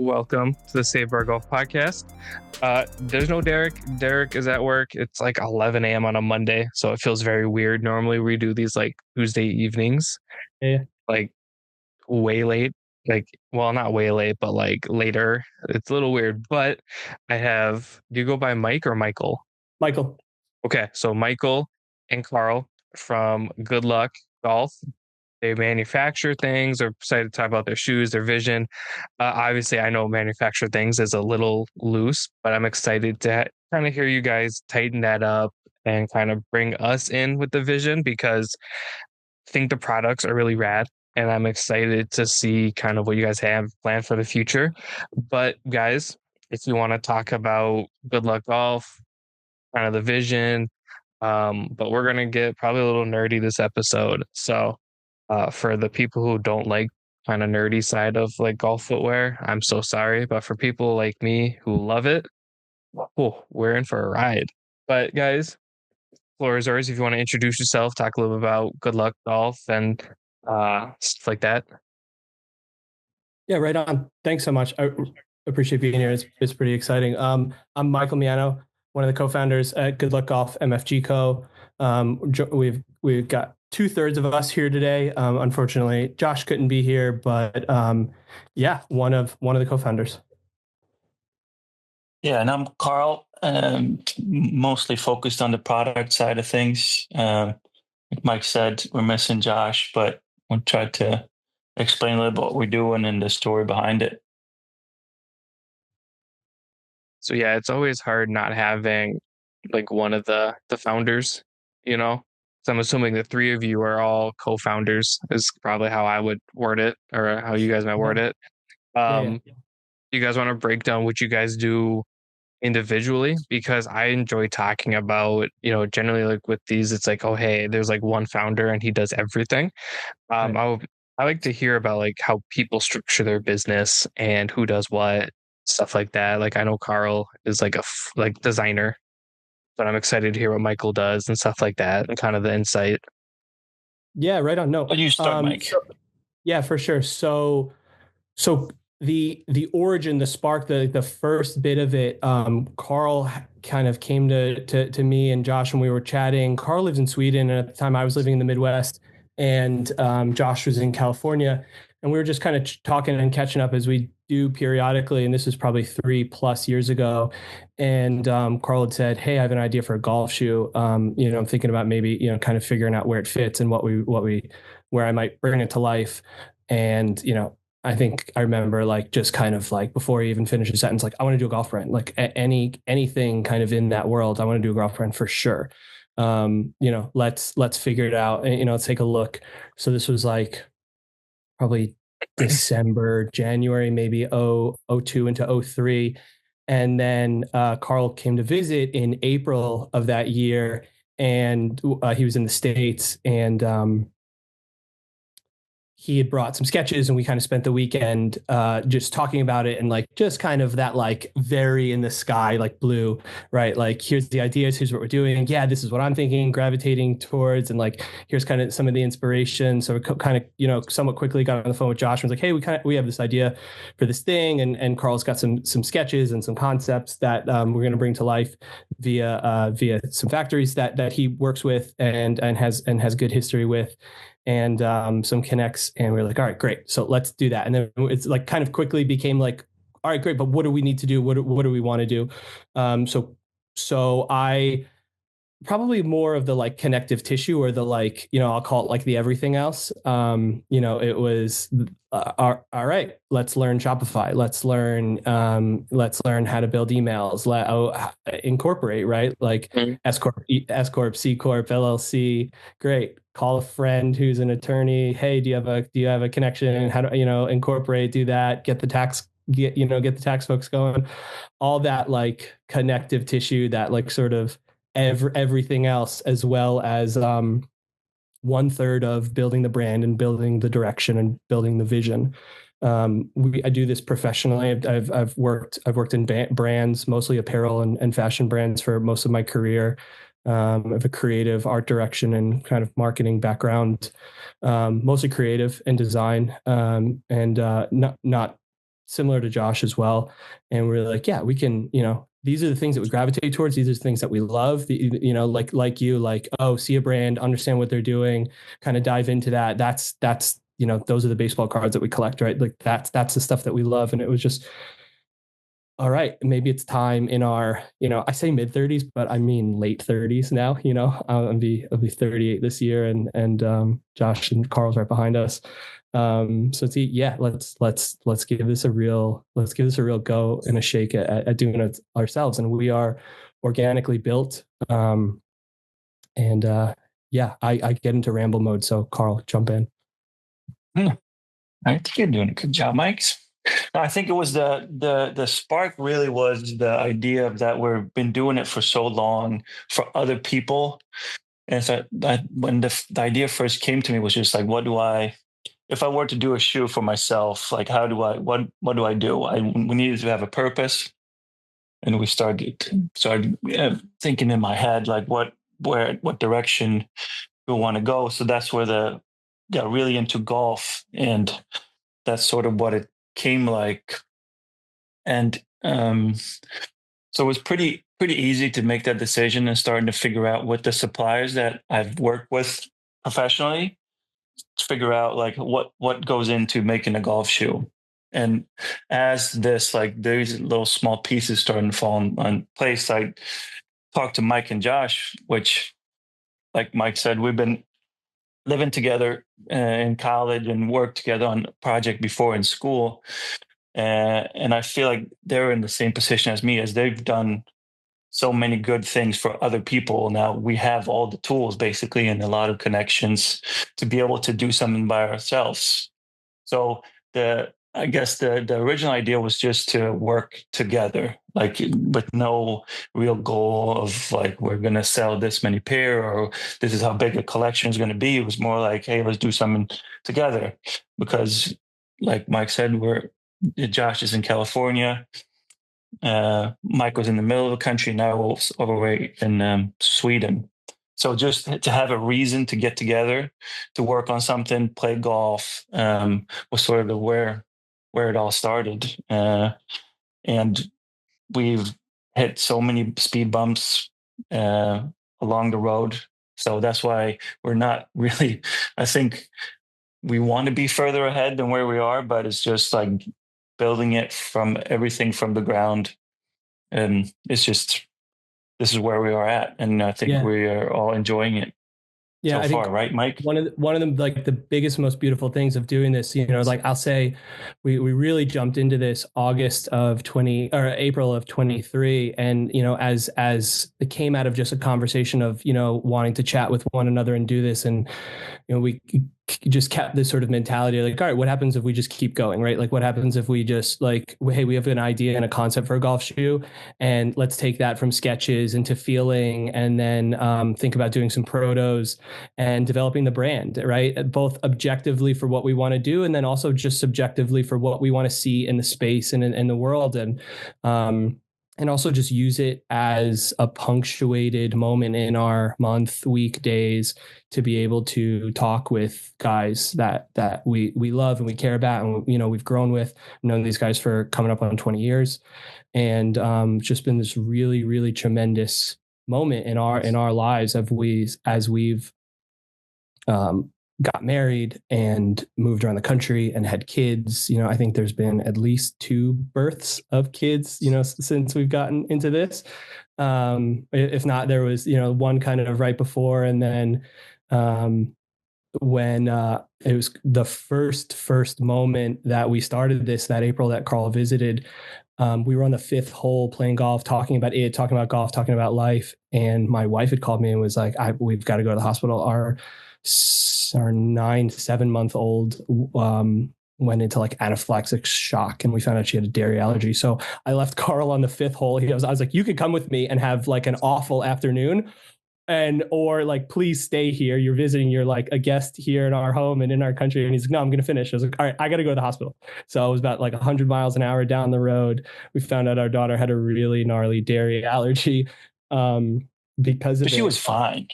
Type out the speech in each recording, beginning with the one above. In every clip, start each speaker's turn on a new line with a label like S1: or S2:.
S1: Welcome to the Save Bar Golf podcast. There's no Derek. Derek is at work. It's like 11 a.m. on a Monday, so it feels very weird. Normally we do these like Tuesday evenings,
S2: Yeah.
S1: like way late. Like, well, not way late, but like later. It's a little weird. But do you go by Mike or Michael?
S2: Michael.
S1: Okay, so Michael and Karl from GoodLuck Golf. They manufacture things. They're excited to talk about their shoes, their vision. Obviously, I know manufacture things is a little loose, but I'm excited to kind of hear you guys tighten that up and kind of bring us in with the vision because I think the products are really rad. And I'm excited to see kind of what you guys have planned for the future. But guys, if you want to talk about GoodLuck Golf, kind of the vision, but we're going to get probably a little nerdy this episode. So for the people who don't like kind of nerdy side of like golf footwear, I'm so sorry. But for people like me who love it, we're in for a ride. But guys, floor is yours. If you want to introduce yourself, talk a little bit about GoodLuck Golf and stuff like that.
S2: Yeah, right on. Thanks so much. I appreciate being here. It's pretty exciting. I'm Michael Miano, one of the co-founders at GoodLuck Golf MFG Co. We've got 2/3 of us here today. Unfortunately, Josh couldn't be here, but yeah, one of the co-founders.
S3: Yeah, and I'm Karl, mostly focused on the product side of things. Like Mike said, we're missing Josh, but we'll try to explain a little bit what we're doing and the story behind it.
S1: So yeah, it's always hard not having like one of the founders, you know. So I'm assuming the three of you are all co-founders is probably how I would word it, or how you guys might word it.
S2: Yeah.
S1: You guys want to break down what you guys do individually? Because I enjoy talking about, generally like with these, it's like, oh, hey, there's like one founder and he does everything.
S2: Right.
S1: I like to hear about like how people structure their business and who does what, stuff like that. Like I know Karl is like like designer, but I'm excited to hear what Michael does and stuff like that and kind of the insight.
S2: Yeah, right on. No.
S3: But you start, Mike.
S2: Yeah, for sure. So the origin, the spark, the first bit of it, Karl kind of came to me and Josh when we were chatting. Karl lives in Sweden, and at the time I was living in the Midwest, and Josh was in California, and we were just kind of talking and catching up as we do periodically. And this was probably 3+ years ago. And Karl had said, "Hey, I have an idea for a golf shoe. I'm thinking about maybe kind of figuring out where it fits and where I might bring it to life." And I think I remember like just kind of like before he even finished the sentence, like I want to do a golf brand, like anything kind of in that world. I want to do a golf brand for sure. Let's figure it out and, let's take a look. So this was like probably December, January, maybe 02 into 03. And then Karl came to visit in April of that year, and he was in the States, and he had brought some sketches, and we kind of spent the weekend just talking about it, and like just kind of that like very in the sky, like blue, right? Like here's the ideas, here's what we're doing. Yeah, this is what I'm thinking, gravitating towards, and like here's kind of some of the inspiration. So we kind of somewhat quickly got on the phone with Josh and was like, hey, we have this idea for this thing, and Karl's got some sketches and some concepts that we're going to bring to life via some factories that he works with and has good history with, and some connects, and we were like, all right, great, so let's do that. And then it's like kind of quickly became like, all right, great, but what do we need to do? What do we want to do? So I probably more of the like connective tissue, or the like, I'll call it like the everything else. It was all right, let's learn Shopify, let's learn how to build emails, incorporate, right? Like S corp, C corp, LLC. Great. Call a friend who's an attorney. Hey, do you have a connection? How do incorporate, do that, get the tax folks going, all that like connective tissue, that like sort of everything else, as well as 1/3 of building the brand and building the direction and building the vision. I do this professionally. I've worked in brands, mostly apparel and fashion brands, for most of my career. I have a creative art direction and kind of marketing background, mostly creative and design, and not similar to Josh as well. And we're like, yeah, we can, these are the things that we gravitate towards. These are the things that we love, like you, like, oh, see a brand, understand what they're doing, kind of dive into that. That's, those are the baseball cards that we collect, right? Like that's the stuff that we love. And it was just, all right, maybe it's time in our, I say mid 30s, but I mean late 30s now. I'll be 38 this year, and Josh and Karl's right behind us. So let's give this a real go and a shake at doing it ourselves. And we are organically built. I get into ramble mode. So Karl, jump in.
S3: I think you're doing a good job, Mike. I think it was the spark really was the idea of that we've been doing it for so long for other people. And so when the idea first came to me was just like, if I were to do a shoe for myself, like what do I do? We needed to have a purpose. And we started thinking in my head, like what direction we want to go. So that's where got really into golf, and that's sort of what it came like. And so it was pretty easy to make that decision and starting to figure out with the suppliers that I've worked with professionally, to figure out like what goes into making a golf shoe. And as these little small pieces starting to fall on place, I talked to Mike and Josh, which, like Mike said, we've been living together in college and worked together on a project before in school. And I feel like they're in the same position as me, as they've done so many good things for other people. Now we have all the tools basically and a lot of connections to be able to do something by ourselves. So I guess the original idea was just to work together, like with no real goal of like, we're going to sell this many pair or this is how big a collection is going to be. It was more like, hey, let's do something together, because like Mike said, Josh is in California. Mike was in the middle of the country, now overweight in Sweden. So just to have a reason to get together, to work on something, play golf, was sort of where it all started. And we've hit so many speed bumps along the road. So that's why we're not really, I think we want to be further ahead than where we are, but it's just like building it from everything from the ground. And it's just, this is where we are at. And I think we are all enjoying it so far, right, Mike?
S2: One of the like the biggest, most beautiful things of doing this, like I'll say, we really jumped into this April of 23. And, as it came out of just a conversation of, wanting to chat with one another and do this. And, we just kept this sort of mentality like, all right, what happens if we just keep going, right? Like what happens if we just like, hey, we have an idea and a concept for a golf shoe, and let's take that from sketches into feeling, and then think about doing some protos and developing the brand, right? Both objectively for what we want to do, and then also just subjectively for what we want to see in the space and in the world. And also just use it as a punctuated moment in our month, week, days to be able to talk with guys that we love and we care about, and we've grown with, known these guys for coming up on 20 years, and just been this really, really tremendous moment in our lives as we've got married and moved around the country and had kids. I think there's been at least 2 births of kids, since we've gotten into this. If not, there was, one kind of right before. And then when it was the first moment that we started this, that April that Karl visited, we were on the 5th hole playing golf, talking about golf, talking about life. And my wife had called me and was like, we've got to go to the hospital. Our 7-month-old went into like anaphylactic shock, and we found out she had a dairy allergy. So I left Karl on the 5th hole. I was like, you could come with me and have like an awful afternoon, or like, please stay here. You're visiting, you're like a guest here in our home and in our country. And he's like, no, I'm going to finish. I was like, all right, I got to go to the hospital. So I was about like 100 miles an hour down the road. We found out our daughter had a really gnarly dairy allergy because of it.
S3: She was fine.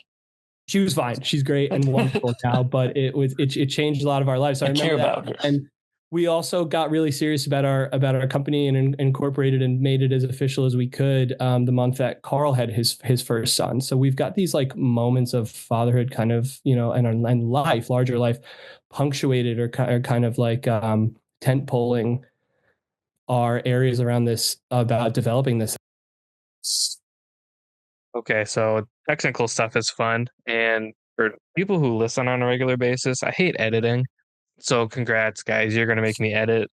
S2: She was fine. She's great and wonderful now, but it changed a lot of our lives. So I remember
S3: care about her.
S2: And We also got really serious about our company and incorporated and made it as official as we could the month that Karl had his first son. So we've got these like moments of fatherhood, kind of, and life, larger life, punctuated or kind of like tent poling our areas around this about developing this.
S1: Okay, so technical stuff is fun, and for people who listen on a regular basis, I hate editing. So congrats, guys, you're gonna make me edit.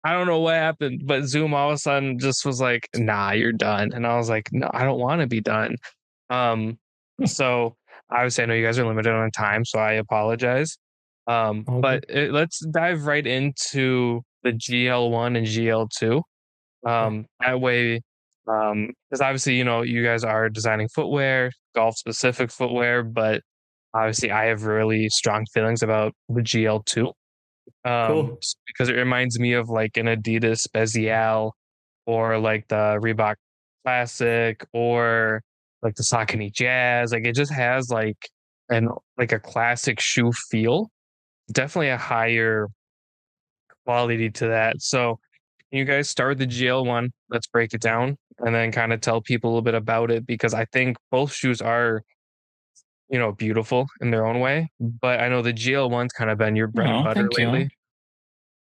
S1: I don't know what happened, but Zoom all of a sudden just was like, "Nah, you're done," and I was like, "No, I don't want to be done." Um, so obviously, I know you guys are limited on time, so I apologize.
S2: Okay.
S1: But let's dive right into the GL1 and GL2. That way, because obviously, you guys are designing footwear, golf specific footwear, but obviously, I have really strong feelings about the GL2.
S2: Cool.
S1: Because it reminds me of like an Adidas Spezial or like the Reebok Classic or like the Saucony Jazz. Like it just has an like a classic shoe feel. Definitely a higher quality to that. So you guys start the GL1. Let's break it down and then kind of tell people a little bit about it because I think both shoes are, beautiful in their own way. But I know the GL1's kind of been your bread and
S3: Oh,
S1: butter
S3: thank you.
S1: lately.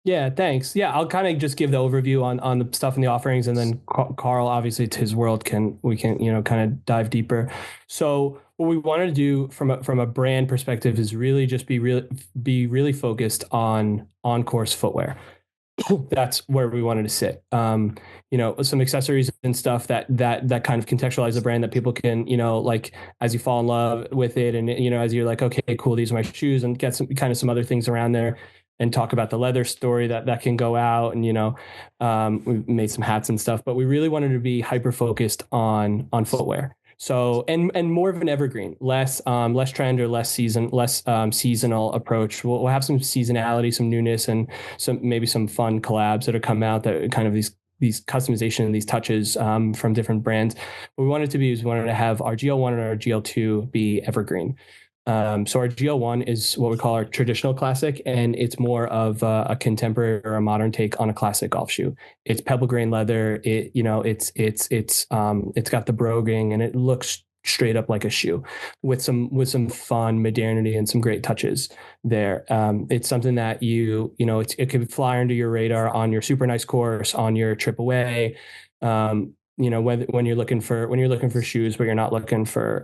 S2: Yeah, thanks. Yeah, I'll kind of just give the overview on the stuff in the offerings, and then Karl, obviously, it's his world. We can kind of dive deeper. So what we wanted to do from a brand perspective is really just be really focused on course footwear. That's where we wanted to sit. Some accessories and stuff that kind of contextualize the brand that people can, like as you fall in love with it, and as you're like, okay, cool, these are my shoes, and get some other things around there, and talk about the leather story that can go out, and we made some hats and stuff, but we really wanted to be hyper focused on footwear. So and more of an evergreen, less trend or less seasonal approach. We'll have some seasonality, some newness, and maybe some fun collabs that are come out that are kind of these customization and these touches from different brands. What we wanted to be is we wanted to have our GL1 and our GL2 be evergreen. So our GL1 is what we call our traditional classic, and it's more of a contemporary or a modern take on a classic golf shoe. It's pebble grain leather. It's got the broguing, and it looks straight up like a shoe with some fun modernity and some great touches there. It's something that it could fly under your radar on your super nice course, on your trip away. When you're looking for shoes, but you're not looking for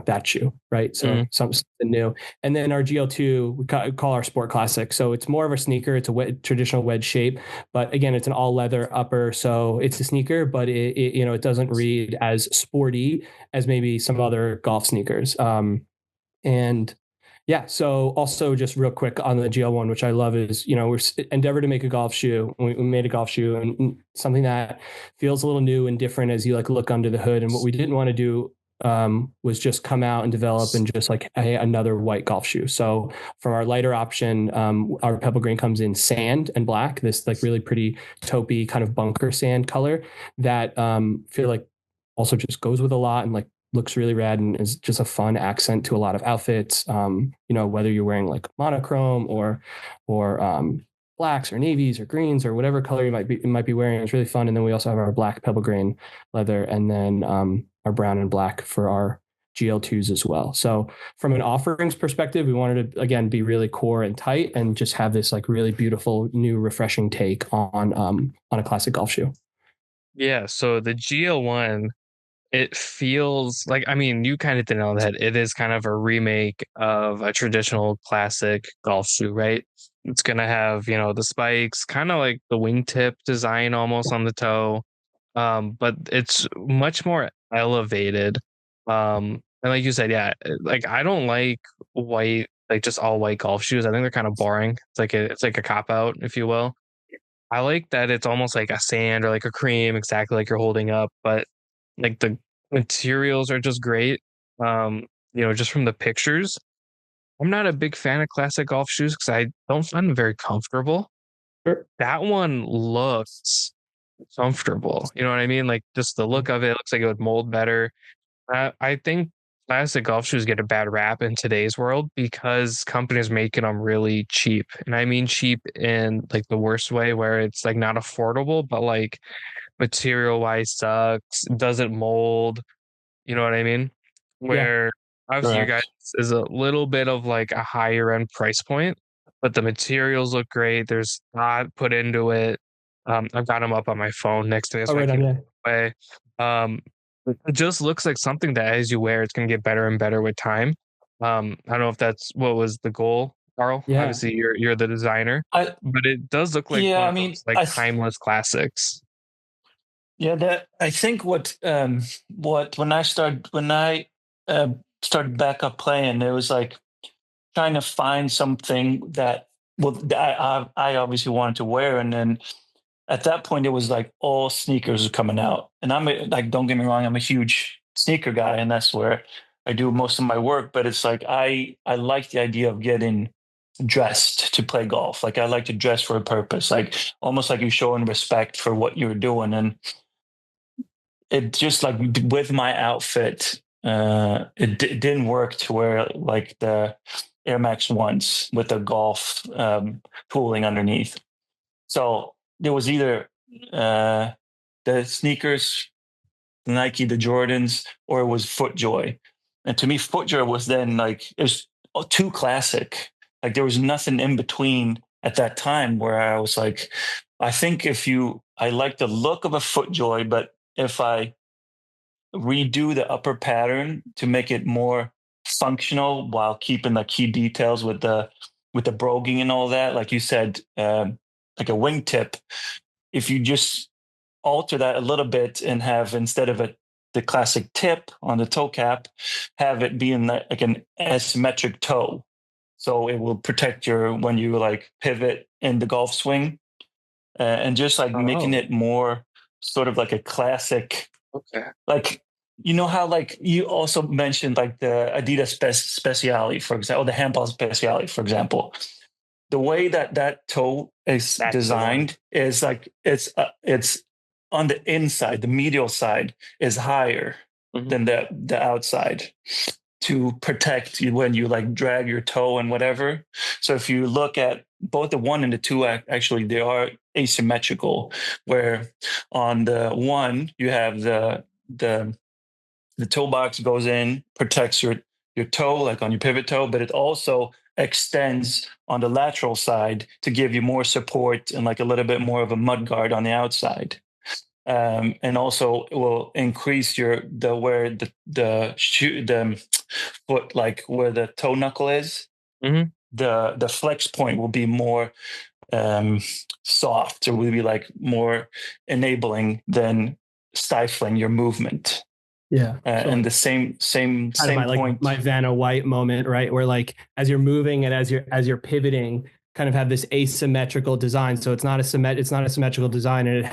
S2: that shoe, right? So something new. And then our GL2, we call our sport classic. So it's more of a sneaker. It's a traditional wedge shape, but again, it's an all leather upper. So it's a sneaker, but it doesn't read as sporty as maybe some other golf sneakers. And yeah, so also just real quick on the GL1, which I love is, we're endeavored to make a golf shoe. We made a golf shoe and something that feels a little new and different as you like look under the hood. And what we didn't want to do was just come out and develop and just like another white golf shoe. So from our lighter option, our pebble green comes in sand and black, this like really pretty taupey kind of bunker sand color that feel like also just goes with a lot and like looks really rad and is just a fun accent to a lot of outfits. Whether you're wearing like monochrome or blacks or navies or greens or whatever color you might be wearing. It's really fun. And then we also have our black pebble grain leather, and then our brown and black for our GL2s as well. So from an offerings perspective, we wanted to again be really core and tight and just have this like really beautiful new refreshing take on a classic golf shoe.
S1: Yeah, so the GL1, it feels like, I mean, you kind of did know that it is kind of a remake of a traditional classic golf shoe, right? It's gonna have, the spikes, kind of like the wingtip design almost on the toe. But it's much more elevated. And like you said, yeah, like I don't like white, like just all white golf shoes. I think they're kind of boring. It's like a cop out, if you will. I like that it's almost like a sand or like a cream, exactly like you're holding up, but like the materials are just great. Just from the pictures. I'm not a big fan of classic golf shoes because I don't find them very comfortable.
S2: Sure.
S1: That one looks comfortable. You know what I mean? Like just the look of it looks like it would mold better. I think classic golf shoes get a bad rap in today's world because companies making them really cheap. And I mean cheap in like the worst way where it's like not affordable, but like material wise sucks, doesn't mold, you know what I mean?
S2: Yeah.
S1: Where obviously you guys
S3: Correct.
S1: is a little bit of like a higher end price point, but the materials look great. There's thought put into it. I've got them up on my phone next to me
S2: Oh,
S1: so I
S2: right on.
S1: keep it
S2: Yeah.
S1: away. It just looks like something that as you wear, it's going to get better and better with time. I don't know if that's what was the goal, Karl.
S2: Yeah.
S1: Obviously, you're the designer,
S3: I
S1: but it does look like
S3: Yeah,
S1: one
S3: I
S1: of
S3: mean,
S1: those like timeless classics.
S3: yeah, that I think what when I uh, started back up playing, it was like trying to find something that I obviously wanted to wear, and then at that point it was like all sneakers are coming out, and like, don't get me wrong, I'm a huge sneaker guy, and that's where I do most of my work. But it's like I like the idea of getting dressed to play golf. Like, I like to dress for a purpose, like almost like you're showing respect for what you're doing. And it just like with my outfit, didn't work to wear like the Air Max ones with the golf tooling underneath. So there was either uh, the sneakers, the Nike, the Jordans, or it was FootJoy. And to me, FootJoy was then like, it was too classic. Like, there was nothing in between at that time where I was like, I think I like the look of a FootJoy, but if I redo the upper pattern to make it more functional while keeping the key details with the broguing and all that, like you said, like a wingtip, if you just alter that a little bit and have, instead of the classic tip on the toe cap, have it be in like an asymmetric toe, so it will protect your when you like pivot in the golf swing, and just like making
S1: Oh,
S3: it more sort of like a classic,
S1: okay.
S3: like, you know how like you also mentioned like the Adidas Speciale, for example, the handball Speciale, for example. The way that that toe is
S1: That's the one.
S3: designed is like it's on the inside, the medial side is higher
S1: Mhm.
S3: than the outside to protect you when you like drag your toe and whatever. So if you look at both the one and the two, actually they are asymmetrical, where on the one you have the toe box goes in, protects your toe, like on your pivot toe, but it also extends on the lateral side to give you more support and like a little bit more of a mud guard on the outside. And also it will increase where the foot, like where the toe knuckle is,
S1: Mhm.
S3: the flex point will be more um, soft, or will be like more enabling than stifling your movement.
S2: Yeah. So
S3: And
S2: like
S3: the
S2: kind of
S3: same point.
S2: my Vanna White moment, right? Where like as you're moving and as you're pivoting, kind of have this asymmetrical design. So it's not a symmetrical design, and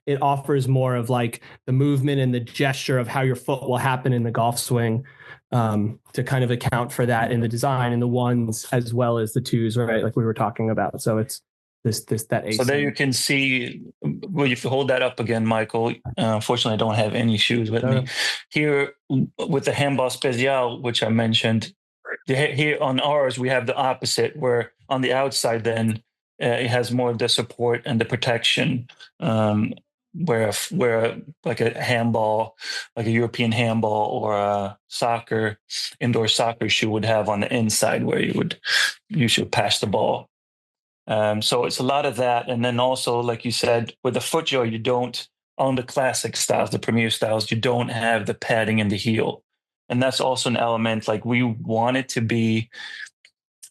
S2: it offers more of like the movement and the gesture of how your foot will happen in the golf swing, to kind of account for that in the design, and the ones as well as the twos, right? Like we were talking about. So it's that
S3: So there you
S2: asym.
S3: can see. Well, if you hold that up again, Michael. Unfortunately, I don't have any shoes with me here. With the handball special, which I mentioned, here on ours we have the opposite, where on the outside then it has more of the support and the protection, where like a handball, like a European handball or a indoor soccer shoe would have on the inside, where you should pass the ball. So it's a lot of that. And then also, like you said, with the FootJoy, you don't, on the classic styles, the premier styles, you don't have the padding in the heel. And that's also an element. Like, we want it to be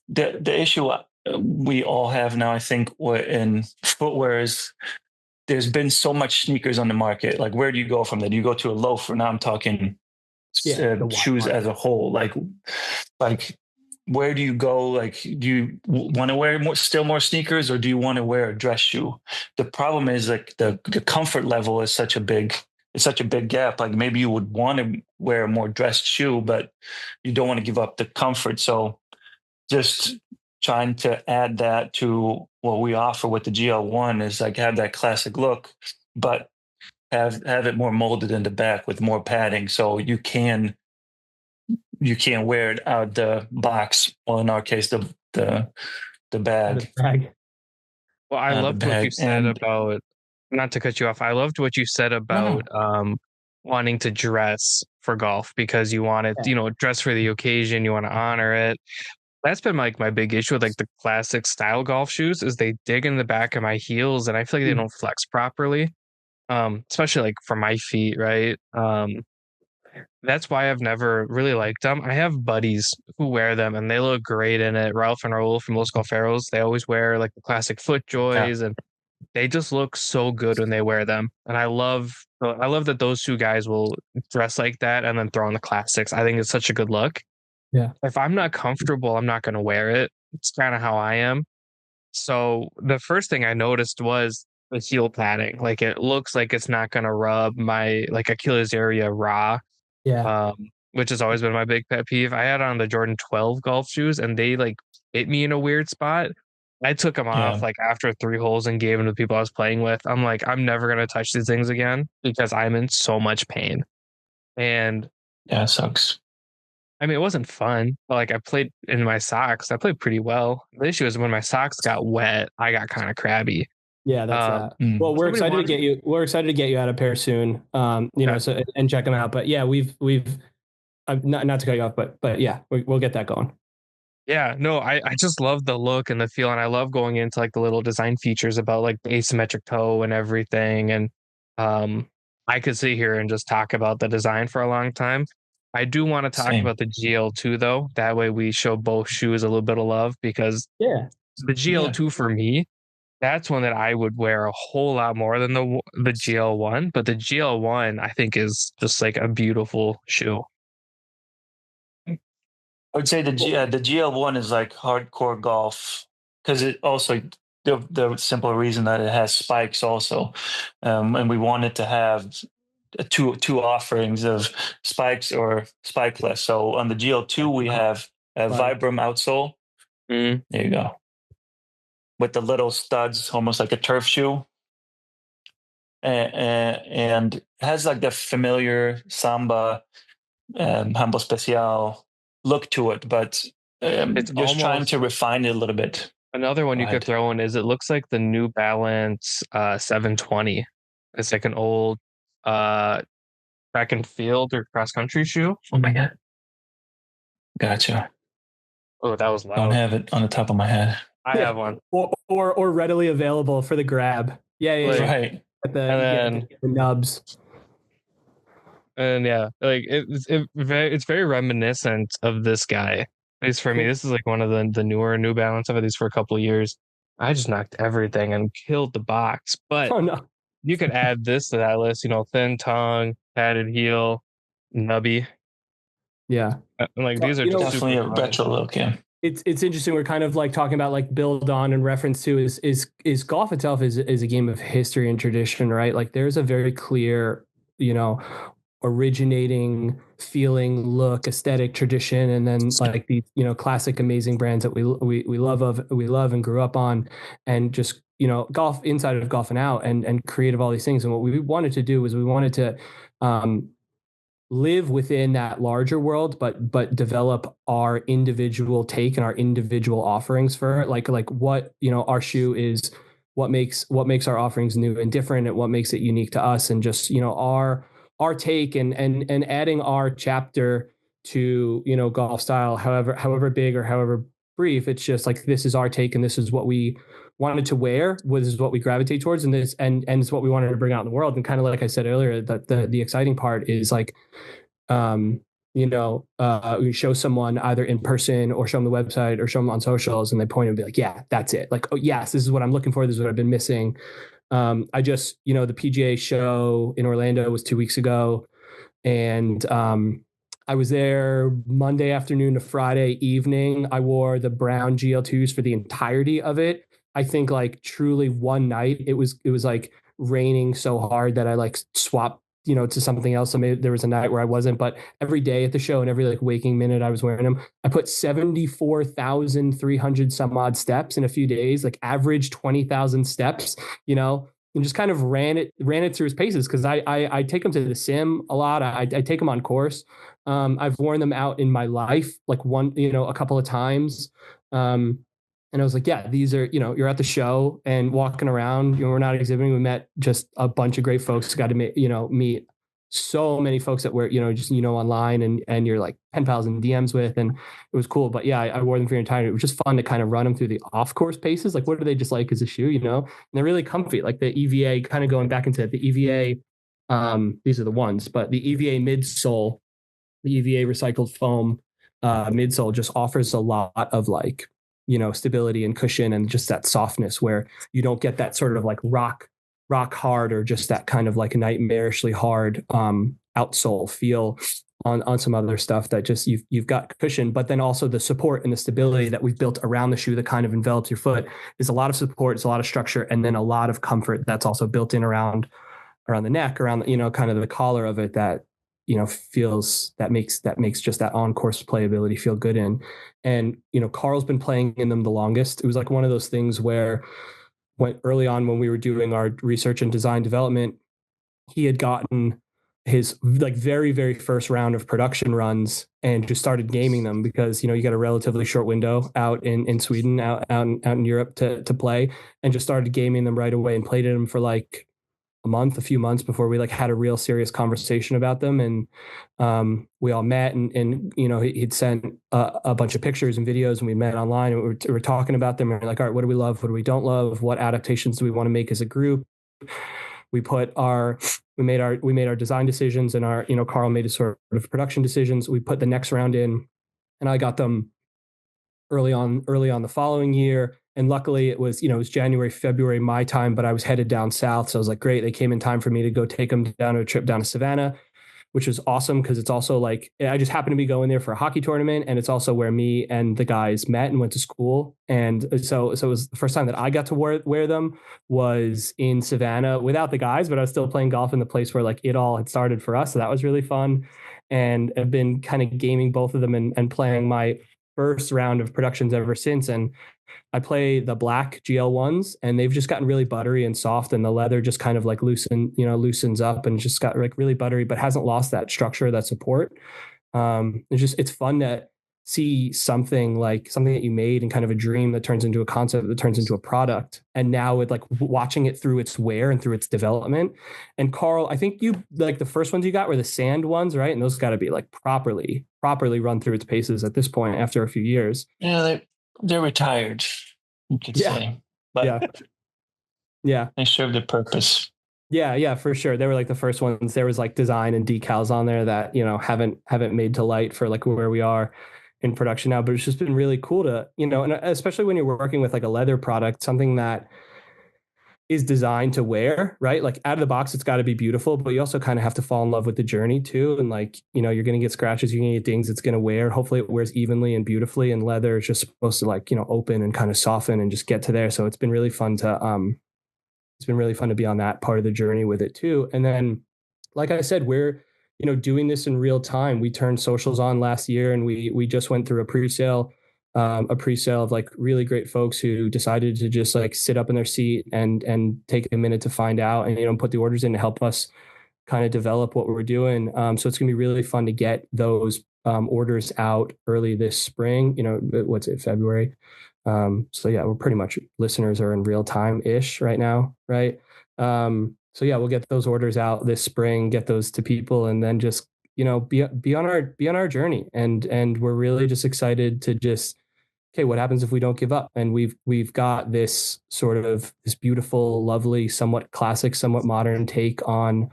S3: the issue we all have now, I think, in footwear is there's been so much sneakers on the market. Like, where do you go from that? Do you go to a loafer? Now I'm talking
S2: Yeah, the wide
S3: shoes as
S2: market.
S3: a whole. Like where do you go? Like, do you want to wear still more sneakers, or do you want to wear a dress shoe? The problem is like the comfort level is it's such a big gap. Like, maybe you would want to wear a more dressed shoe, but you don't want to give up the comfort. So just trying to add that to what we offer with the GL1 is like have that classic look, but have it more molded in the back with more padding, so you can you can't wear it out the box. Well, in our case, the bag.
S2: The bag.
S1: Well, I
S3: The
S1: loved what you
S3: bag.
S1: said
S3: And
S1: about, not to cut you off, I loved what you said
S3: no,
S1: about wanting to dress for golf because you want to,
S2: Yeah.
S1: dress for the occasion, you want to honor it. That's been like my big issue with like the classic style golf shoes is they dig in the back of my heels and I feel like they don't flex properly. Especially like for my feet, right? That's why I've never really liked them. I have buddies who wear them and they look great in it. Ralph and Raul from Los Golferos, they always wear like the classic
S3: yeah,
S1: FootJoys and they just look so good when they wear them. And I love that those two guys will dress like that and then throw on the classics. I think it's such a good look.
S2: Yeah.
S1: If I'm not comfortable, I'm not going to wear it. It's kind of how I am. So the first thing I noticed was the heel padding. Like it looks like it's not going to rub my like Achilles area raw,
S2: Yeah.
S1: which has always been my big pet peeve. I had on the Jordan 12 golf shoes and they like hit me in a weird spot. I took them off
S3: yeah,
S1: like after 3 holes and gave them to people I was playing with. I'm like, I'm never going to touch these things again because I'm in so much pain. And
S3: yeah. It sucks.
S1: I mean, it wasn't fun, but like I played in my socks. I played pretty well. The issue is when my socks got wet, I got kind of crabby.
S2: Yeah, that's
S1: Um,
S2: that. Well, we're
S1: somebody
S2: excited to
S1: wanted,
S2: get you. We're excited to get you out a pair soon.
S1: yeah,
S2: So and check them out. But yeah, we've not to cut you off, but yeah, we'll get that going.
S1: yeah, no, I just love the look and the feel, and I love going into like the little design features about like the asymmetric toe and everything. And um, I could sit here and just talk about the design for a long time. I do want to talk
S3: Same.
S1: about the GL2 though. That way we show both shoes a little bit of love because
S2: Yeah.
S1: the
S3: Yeah.
S1: GL2 for me, that's one that I would wear a whole lot more than the GL1. But the GL1 I think is just like a beautiful shoe.
S3: I would say the GL1 is like hardcore golf because it also the simple reason that it has spikes also, and we wanted to have two offerings of spikes or spikeless. So on the GL2 we have a
S2: Spike.
S3: Vibram outsole.
S1: Mm.
S3: There you go, with the little studs, almost like a turf shoe, and has like the familiar Samba Humble Special look to it, but
S1: It's
S3: just trying to
S1: almost
S3: refine it a little bit.
S1: another one
S3: Go
S1: you could
S3: ahead.
S1: throw in is it looks like the New Balance 720. It's like an old uh track and field or cross country shoe.
S3: Oh my god, gotcha.
S1: Oh, that was
S3: Don't
S1: loud.
S3: have it on the top of my head.
S1: I have one.
S2: Or readily available for the grab. Yeah, yeah,
S1: Like,
S2: yeah.
S3: Right.
S1: and then
S2: The nubs.
S1: and yeah, like it's very reminiscent of this guy. At least for me, this is like one of the newer New Balance. I've had these for a couple of years. I just knocked everything and killed the box. But
S2: Oh no.
S1: you could add this to that list, thin tongue, padded heel, nubby.
S2: Yeah.
S1: Like
S2: Well,
S1: these are just
S3: Definitely
S1: super
S3: a
S1: fun.
S3: retro look. Yeah.
S2: It's interesting. We're kind of like talking about like build on and reference to is golf itself is a game of history and tradition, right? Like there's a very clear, originating feeling, look, aesthetic, tradition, and then like these classic amazing brands that we love and grew up on, and just golf inside of golf and out and creative all these things. And what we wanted to do was we wanted to live within that larger world, but develop our individual take and our individual offerings for it. Like what our shoe is, what makes our offerings new and different, and what makes it unique to us, and just our take and adding our chapter to golf style, however big or however brief. It's just like this is our take, and this is what we wanted to wear, this is what we gravitate towards, and this and it's what we wanted to bring out in the world. And kind of like I said earlier, that the exciting part is like we show someone either in person or show them the website or show them on socials, and they point and be like, yeah, that's it. Like, oh yes, this is what I'm looking for. This is what I've been missing. I just, the PGA show in Orlando was 2 weeks ago, and I was there Monday afternoon to Friday evening. I wore the brown GL2s for the entirety of it. I think like truly one night it was like raining so hard that I like swapped to something else. So maybe there was a night where I wasn't, but every day at the show and every like waking minute I was wearing them. I put 74,300 some odd steps in a few days, like average 20,000 steps, and just kind of ran it through his paces. Cause I take him to the sim a lot. I take him on course. I've worn them out in my life, like a couple of times. And I was like, yeah, these are, you're at the show and walking around, we're not exhibiting. We met just a bunch of great folks, got to meet so many folks that were, just, online and you're like pen pals and DMs with, and it was cool. But yeah, I wore them for your entire, it was just fun to kind of run them through the off course paces. Like, what are they just like as a shoe, and they're really comfy. Like the EVA, kind of going back into the EVA, these are the ones, but the EVA midsole, the EVA recycled foam midsole just offers a lot of like, stability and cushion and just that softness where you don't get that sort of like rock hard or just that kind of like nightmarishly hard outsole feel on some other stuff that just you've got cushion, but then also the support and the stability that we've built around the shoe that kind of envelops your foot is a lot of support, it's a lot of structure, and then a lot of comfort that's also built in around the neck, around kind of the collar of it that makes just that on course playability feel good in. And Karl's been playing in them the longest. It was like one of those things where early on when we were doing our research and design development, he had gotten his like very, very first round of production runs and just started gaming them because, you got a relatively short window out in Sweden, out in Europe to play, and just started gaming them right away and played in them for like a few months before we like had a real serious conversation about them. And we all met and he'd sent a bunch of pictures and videos, and we met online and we were talking about them. And we're like, all right, what do we love? What do we don't love? What adaptations do we want to make as a group? We made our design decisions, and our, Karl made his sort of production decisions. We put the next round in, and I got them early on the following year. And luckily it was January, February, my time, but I was headed down south. So I was like, great. They came in time for me to go take them down a trip down to Savannah, which was awesome. Cause it's also like, I just happened to be going there for a hockey tournament. And it's also where me and the guys met and went to school. And so it was the first time that I got to wear them was in Savannah without the guys, but I was still playing golf in the place where like it all had started for us. So that was really fun. And I've been kind of gaming both of them and playing my first round of productions ever since. And I play the black GL1s, and they've just gotten really buttery and soft, and the leather just kind of like loosens up and just got like really buttery, but hasn't lost that structure, that support. It's fun to see something that you made and kind of a dream that turns into a concept that turns into a product. And now with like watching it through its wear and through its development. And Karl, I think you like the first ones you got were the sand ones, right? And those got to be like properly run through its paces at this point after a few years.
S3: Yeah, they're retired, you could say. But
S2: yeah,
S3: they serve their purpose.
S2: Yeah, for sure. They were like the first ones. There was like design and decals on there that, haven't made to light for like where we are in production now, but it's just been really cool to, and especially when you're working with like a leather product, something that is designed to wear, right? Like out of the box, it's got to be beautiful, but you also kind of have to fall in love with the journey too. And like, you're going to get scratches, you're going to get dings, it's going to wear. Hopefully it wears evenly and beautifully, and leather is just supposed to like, open and kind of soften and just get to there. So it's been really fun to be on that part of the journey with it too. And then, like I said, we're, doing this in real time. We turned socials on last year, and we just went through a pre-sale of like really great folks who decided to just like sit up in their seat and take a minute to find out and, put the orders in to help us kind of develop what we're doing. So it's gonna be really fun to get those orders out early this spring, what's it, February? So yeah, we're pretty much, listeners are in real time ish right now. Right. So yeah, we'll get those orders out this spring, get those to people, and then just, be on our journey. And we're really just excited to just, okay, what happens if we don't give up? And we've got this sort of this beautiful, lovely, somewhat classic, somewhat modern take on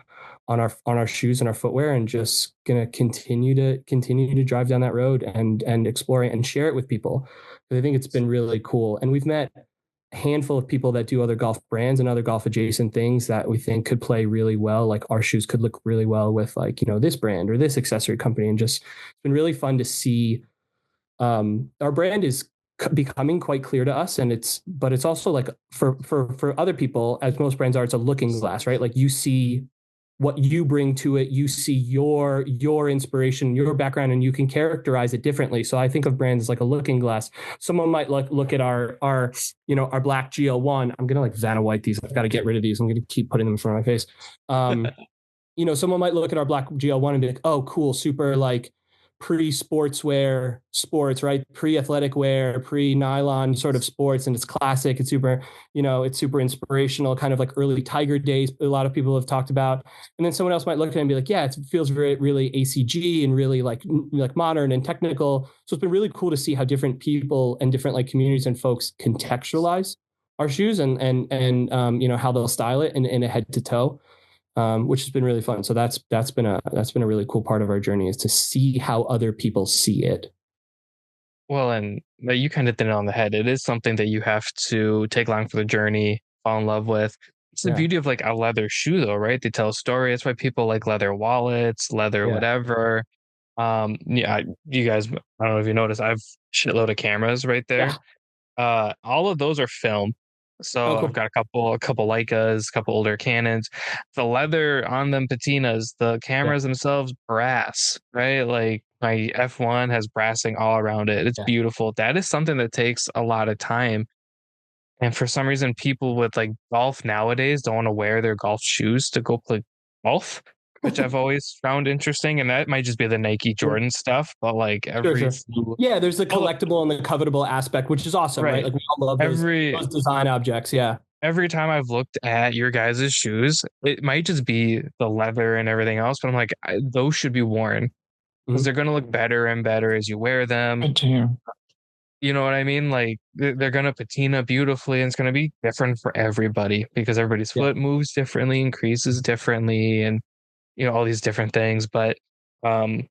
S2: our shoes and our footwear, and just gonna continue to drive down that road and explore it and share it with people. I think it's been really cool. And we've met a handful of people that do other golf brands and other golf adjacent things that we think could play really well. Like our shoes could look really well with like, this brand or this accessory company. And just, it's been really fun to see. Our brand is becoming quite clear to us, but it's also like for other people, as most brands are, it's a looking glass, right? Like you see what you bring to it, you see your inspiration, your background, and you can characterize it differently. So I think of brands as like a looking glass. Someone might look at our black GL1. I'm gonna like Vanna White these. I've got to get rid of these. I'm gonna keep putting them in front of my face. Someone might look at our black GL1 and be like, oh, cool, super like pre-sportswear sports, right? Pre-athletic wear, pre-nylon sort of sports. And it's classic. It's super, it's super inspirational, kind of like early Tiger days. A lot of people have talked about. And then someone else might look at it and be like, yeah, it feels very, really ACG and really like modern and technical. So it's been really cool to see how different people and different like communities and folks contextualize our shoes and how they'll style it in a head to toe. Which has been really fun. So that's been a really cool part of our journey, is to see how other people see it.
S1: Well, and you kind of hit it on the head. It is something that you have to take along for the journey, fall in love with. It's the beauty of like a leather shoe, though, right? They tell a story. That's why people like leather wallets, leather whatever. You guys, I don't know if you noticed, I've shitload of cameras right there. All of those are film. So
S2: cool.
S1: I've got a couple Leicas, a couple older Canons. The leather on them patinas, the cameras themselves, brass, right? Like my F1 has brassing all around it. It's beautiful. That is something that takes a lot of time. And for some reason, people with like golf nowadays don't want to wear their golf shoes to go play golf, which I've always found interesting. And that might just be the Nike Jordan stuff, but like
S2: there's the collectible and the covetable aspect, which is awesome, right? Like we all love those design objects. Yeah.
S1: Every time I've looked at your guys' shoes, it might just be the leather and everything else, but I'm like, those should be worn because they're going to look better and better as you wear them. You know what I mean? Like they're going to patina beautifully, and it's going to be different for everybody because everybody's foot moves differently, increases differently, and all these different things. But I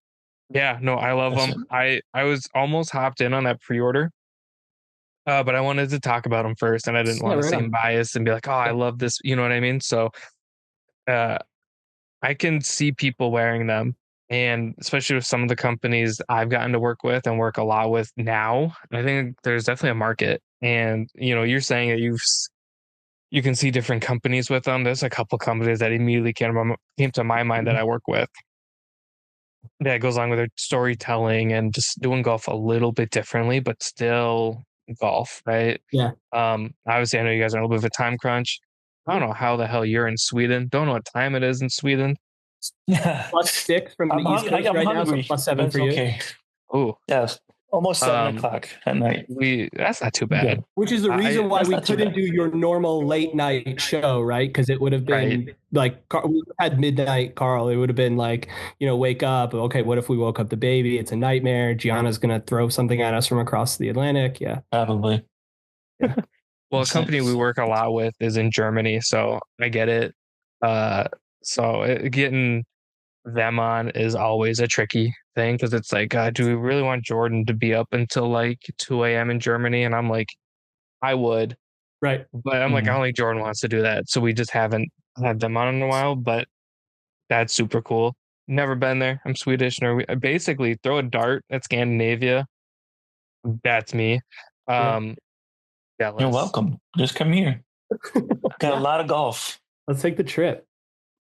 S1: love them. I was almost hopped in on that pre-order, but I wanted to talk about them first, and I didn't want to seem biased and be like, oh, I love this. You know what I mean? So I can see people wearing them. And especially with some of the companies I've gotten to work with and work a lot with now, I think there's definitely a market. And, you're saying that you can see different companies with them. There's a couple companies that immediately came to my mind that I work with. That goes along with their storytelling and just doing golf a little bit differently, but still golf, right?
S2: Yeah.
S1: Obviously, I know you guys are in a little bit of a time crunch. I don't know how the hell you're in Sweden. Don't know what time it is in Sweden.
S2: +6 from the East Coast right
S3: hungry.
S2: Now, so +7
S3: That's
S2: for you.
S3: Okay.
S1: Oh,
S3: yes. Almost 7:00 at night.
S1: That's not too bad.
S2: Which is the reason why we couldn't do your normal late night show, right? Because it would have been like we had midnight, Karl. It would have been like, wake up. Okay, what if we woke up the baby? It's a nightmare. Gianna's gonna throw something at us from across the Atlantic. Yeah,
S3: probably.
S1: Yeah. Well, a company we work a lot with is in Germany, so I get it. Getting them on is always a tricky thing because it's like, do we really want Jordan to be up until like 2 a.m. in Germany? And I'm like, I would.
S2: Right.
S1: But I'm like, I don't think Jordan wants to do that. So we just haven't had them on in a while, but that's super cool. Never been there. I'm Swedish. Basically, throw a dart at Scandinavia. That's me.
S3: You're welcome. Just come here. Got a lot of golf.
S2: Let's take the trip.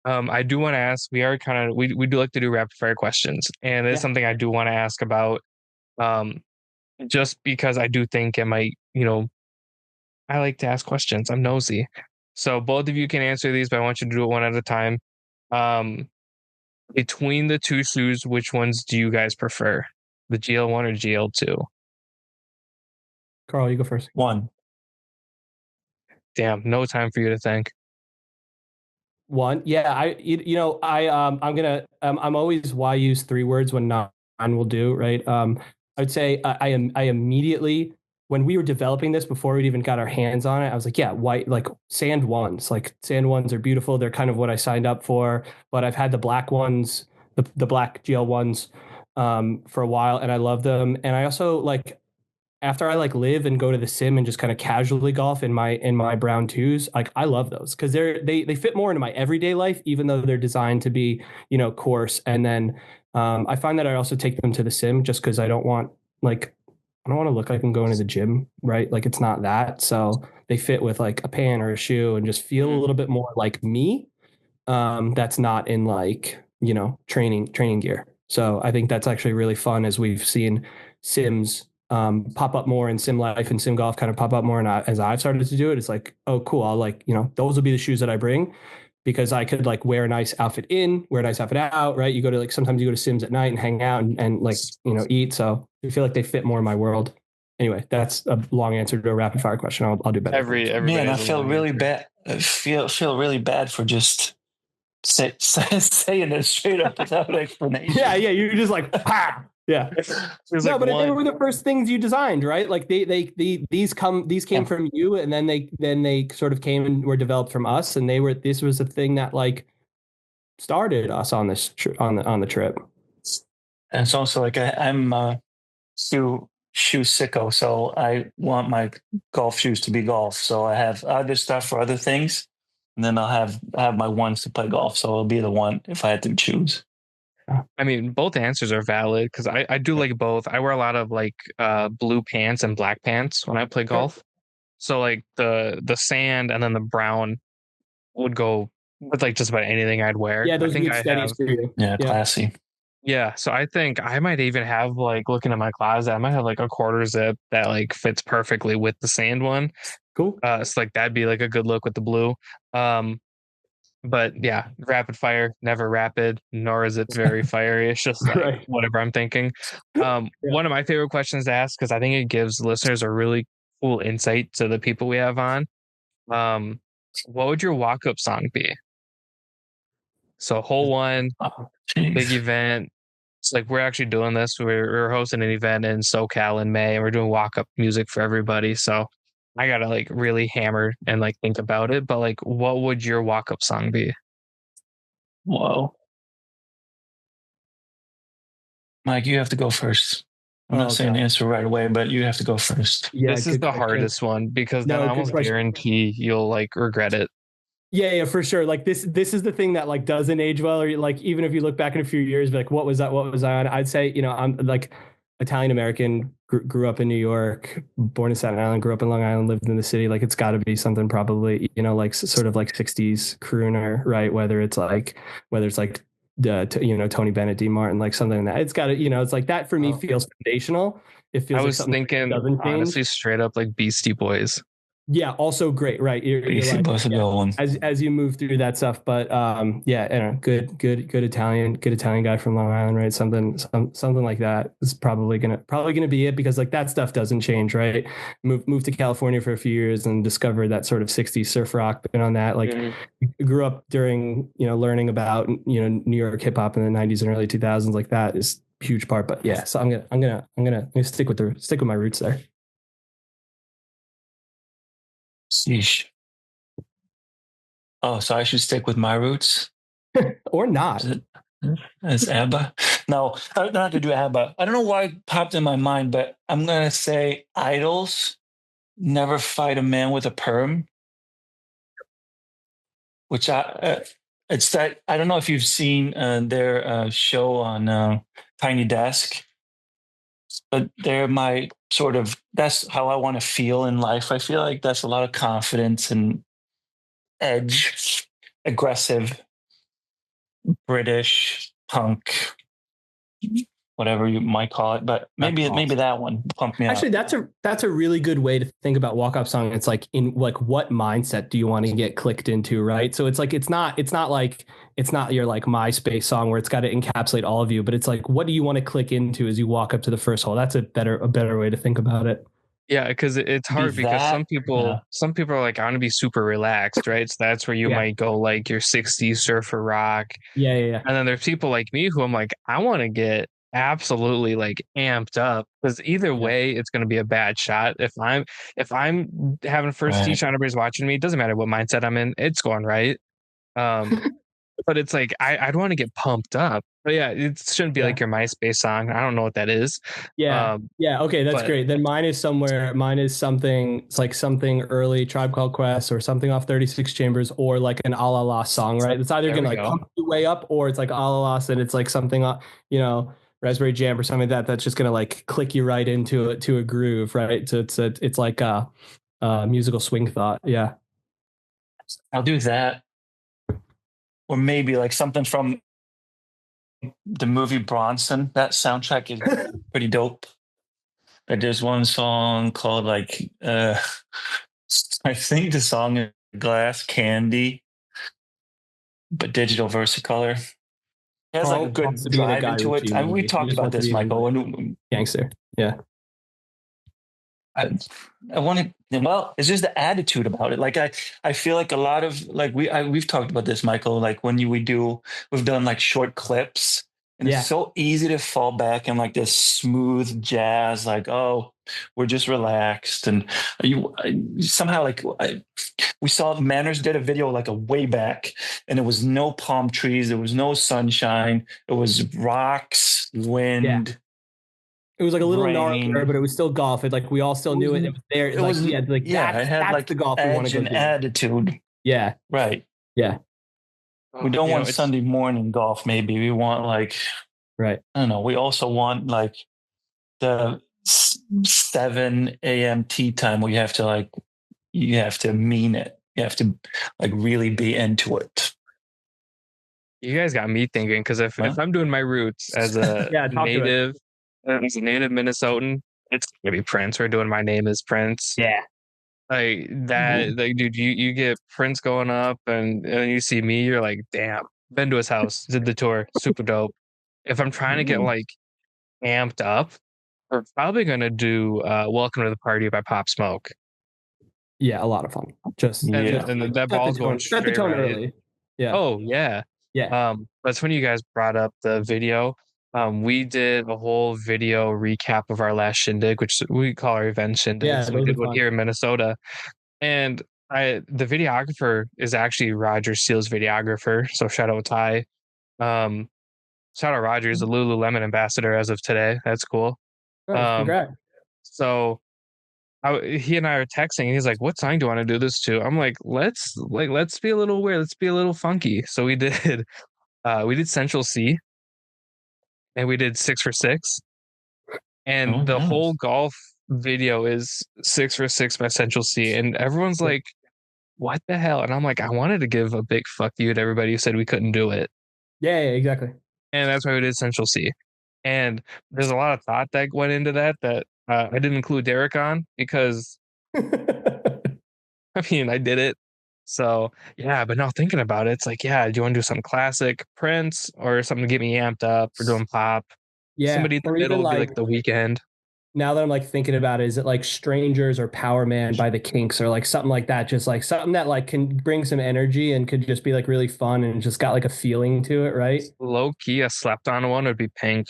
S1: I do want to ask, we are kind of, we do like to do rapid fire questions, and it's something I do want to ask about, just because I do think it might, I like to ask questions. I'm nosy. So both of you can answer these, but I want you to do it one at a time. Between the two shoes, which ones do you guys prefer? The GL1 or GL2?
S2: Karl, you go first.
S3: 1.
S1: Damn, no time for you to think.
S2: 1. Yeah, I'm always why use 3 words when 9 will do, right? I'd say I immediately, when we were developing this, before we'd even got our hands on it, I was like, yeah, white, like sand ones are beautiful. They're kind of what I signed up for, but I've had the black ones, the black GL ones, for a while, and I love them. And I also after I live and go to the sim and just kind of casually golf in my brown 2s, I love those because they fit more into my everyday life, even though they're designed to be, coarse. And then I find that I also take them to the sim just because I don't want to look like I'm going to the gym, right? Like it's not that. So they fit with a pant or a shoe and just feel a little bit more like me. That's not in training gear. So I think that's actually really fun as we've seen sims pop up more in sim life and sim golf kind of pop up more. And as I've started to do it, it's like, oh, cool. I'll those will be the shoes that I bring because I could like wear a nice outfit in, wear a nice outfit out, right? You go to like, sometimes you go to Sims at night and hang out and like, eat. So I feel like they fit more in my world. Anyway, that's a long answer to a rapid fire question. I'll do better.
S3: Man, I feel really bad. I feel really bad for just saying it straight up without explanation.
S2: Yeah. You're just like, ah, yeah. No, but they were the first things you designed, right? Like these came from you, and then they sort of came and were developed from us, and this was a thing that like started us on this on the trip.
S3: And it's also like I'm shoe sicko, so I want my golf shoes to be golf. So I have other stuff for other things, and then I'll have my ones to play golf. So it'll be the one if I had to choose.
S1: I mean, both answers are valid because I do like both. I wear a lot of like blue pants and black pants when I play golf. So like the sand and then the brown would go with like just about anything I'd wear.
S2: Yeah, those
S1: I think
S2: good steadies for you.
S3: Yeah, classy.
S1: Yeah, so I think I might even have like looking at my closet, I might have like a quarter zip that like fits perfectly with the sand one.
S2: Cool.
S1: So like that'd be like a good look with the blue. But yeah, rapid fire, never rapid, nor is it very fiery. It's just like whatever I'm thinking. One of my favorite questions to ask, because I think it gives listeners a really cool insight to the people we have on. What would your walk-up song be? So hole one, big event. It's like we're actually doing this. We're hosting an event in SoCal in May, and we're doing walk-up music for everybody. So I gotta like really hammer and like think about it. But like, what would your walk-up song be?
S3: Whoa, Mike, you have to go first. I'm not saying the answer right away, but you have to go first.
S1: Yeah, this is the hardest one because then I almost guarantee you'll like regret it.
S2: Yeah, for sure. Like this is the thing that like doesn't age well, or like even if you look back in a few years, be like, what was that? What was I on? I'd say, I'm like Italian American, grew up in New York, born in Staten Island, grew up in Long Island, lived in the city. Like it's got to be something probably, like sort of like 60s crooner, right? Whether it's like Tony Bennett, Dean Martin, like something that it's got to, it's like that for me feels foundational. It feels.
S1: I was thinking honestly, straight up like Beastie Boys.
S2: Yeah, also great, right? You're like, as you move through that stuff, but good Italian guy from Long Island, right? Something like that is probably gonna be it, because like that stuff doesn't change, right? Moved to California for a few years and discovered that sort of 60s surf rock. Been on that, like grew up during learning about New York hip hop in the 90s and early 2000s, like that is a huge part. But yeah, so I'm gonna stick with my roots there.
S3: Sheesh. Oh, so I should stick with my roots?
S2: Or not.
S3: As ABBA? No, I don't have to do ABBA. I don't know why it popped in my mind, but I'm going to say Idols, Never Fight a Man with a Perm, which it's that, I don't know if you've seen their show on Tiny Desk, but they're my that's how I want to feel in life. I feel like that's a lot of confidence and edge, aggressive, British, punk, whatever you might call it, but maybe that one pumped me up.
S2: Actually, that's a really good way to think about walk-up song. It's like, in like, what mindset do you want to get clicked into, right? So it's like it's not your like MySpace song where it's got to encapsulate all of you, but it's like, what do you want to click into as you walk up to the first hole? That's a better way to think about it.
S1: Yeah, because it's hard because some people are like, I want to be super relaxed, right? So that's where you might go like your 60s surfer rock.
S2: Yeah. And
S1: then there's people like me who I'm like, I want to get absolutely like amped up, because either way it's going to be a bad shot. If I'm having first tee shot, everybody's watching me, it doesn't matter what mindset I'm in, it's going right. But it's like I'd want to get pumped up. But yeah, it shouldn't be like your MySpace song. I don't know what that is.
S2: Yeah. Okay, that's great. Then mine is something. It's like something early Tribe Called Quest, or something off 36 Chambers, or like an A La La song, right? It's either gonna like pump you way up, or it's like A La La, and it's like something Raspberry Jam or something like that. That's just gonna like click you right into a groove, right? So it's like a musical swing thought. Yeah,
S3: I'll do that. Or maybe like something from the movie Bronson. That soundtrack is pretty dope. But there's one song called like I think the song is Glass Candy. but digital Versicolor. It has like a
S2: Karl wants
S3: good
S2: to be in a
S3: drive
S2: Guy
S3: into it.
S2: Ritchie
S3: I mean, we
S2: movie. He
S3: talked
S2: just
S3: about
S2: wants to
S3: this,
S2: be in,
S3: Michael.
S2: like,
S3: When
S2: gangster. Yeah.
S3: I, I wanted, well, it's just the attitude about it. Like I feel like a lot of like we've talked about this, Michael. Like when we've done like short clips, and it's
S2: Yeah.
S3: so easy to fall back in like this smooth jazz, like, oh, we're just relaxed, and somehow like we saw Manners did a video like a way back, and it was no palm trees, there was no sunshine, it was rocks, wind.
S2: It was like a little
S3: Rain.
S2: gnarlier, but it was still golf. It like we all still knew it. It was there.
S3: It
S2: Like,
S3: was,
S2: yeah, like
S3: yeah, it had
S2: that's the
S3: like
S2: golf we want to
S3: edge
S2: go
S3: and
S2: do.
S3: attitude.
S2: Yeah.
S3: Right.
S2: Yeah.
S3: We don't
S1: You know,
S3: want
S1: it's
S3: Sunday morning golf, maybe. We want like,
S2: Right.
S3: I don't know. We also want like the 7 a.m. tea time where you have to mean it. You have to like really be into it.
S1: you guys got me thinking, because if
S3: Well,
S1: I'm doing my roots
S2: Yeah. Talk to it.
S1: as a native Minnesotan, it's gonna be Prince. We're doing My Name Is Prince.
S2: Yeah.
S1: Like that, like dude, you get Prince going up, and you see me, you're like, damn. Been to his house, did the tour, super dope. If I'm trying to get like amped up, we're probably gonna do "Welcome to the Party" by Pop Smoke,
S2: Yeah. A lot of fun. Just,
S1: and
S3: yeah.
S1: and that
S2: set the
S1: ball's going
S2: tone. Set the
S1: straight
S2: tone
S1: right.
S2: early. Yeah.
S1: Oh yeah.
S2: Yeah.
S1: That's when you guys brought up the video. We did a whole video recap of our last shindig, which we call our event shindig.
S2: Yeah.
S1: So we
S2: Those are
S1: did one
S2: fun.
S1: here in Minnesota. And the videographer is actually Roger Steele's videographer. So shout out Ty. Shout out Roger. He's a Lululemon ambassador as of today. That's cool.
S2: Nice.
S1: Um,
S2: Congrats.
S1: so he and I are texting, and he's like, "What song do you want to do this to?" I'm like, let's be a little weird. Let's be a little funky. So we did Central C, and we did 6 for 6. And the
S3: nice.
S1: whole golf video is 6 for 6 by Central C. And everyone's like, what the hell? And I'm like, I wanted to give a big fuck you to everybody who said we couldn't do it.
S2: Yeah. Yeah. Exactly.
S1: And that's why we did Central C. And there's a lot of thought that went into that I didn't include Derek on, because I mean, I did it. So yeah, but now thinking about it, it's like, yeah, do you want to do something classic Prince or something to get me amped up? We're doing pop.
S2: Yeah.
S1: Somebody in the
S2: Or
S1: middle
S2: even
S1: would be
S2: like
S1: like The Weekend.
S2: now that I'm like thinking about it, is it like Strangers or Power Man by the Kinks or like something like that? Just like something that like can bring some energy and could just be like really fun and just got like a feeling to it, right?
S1: Low key, a slept on one would be Pink.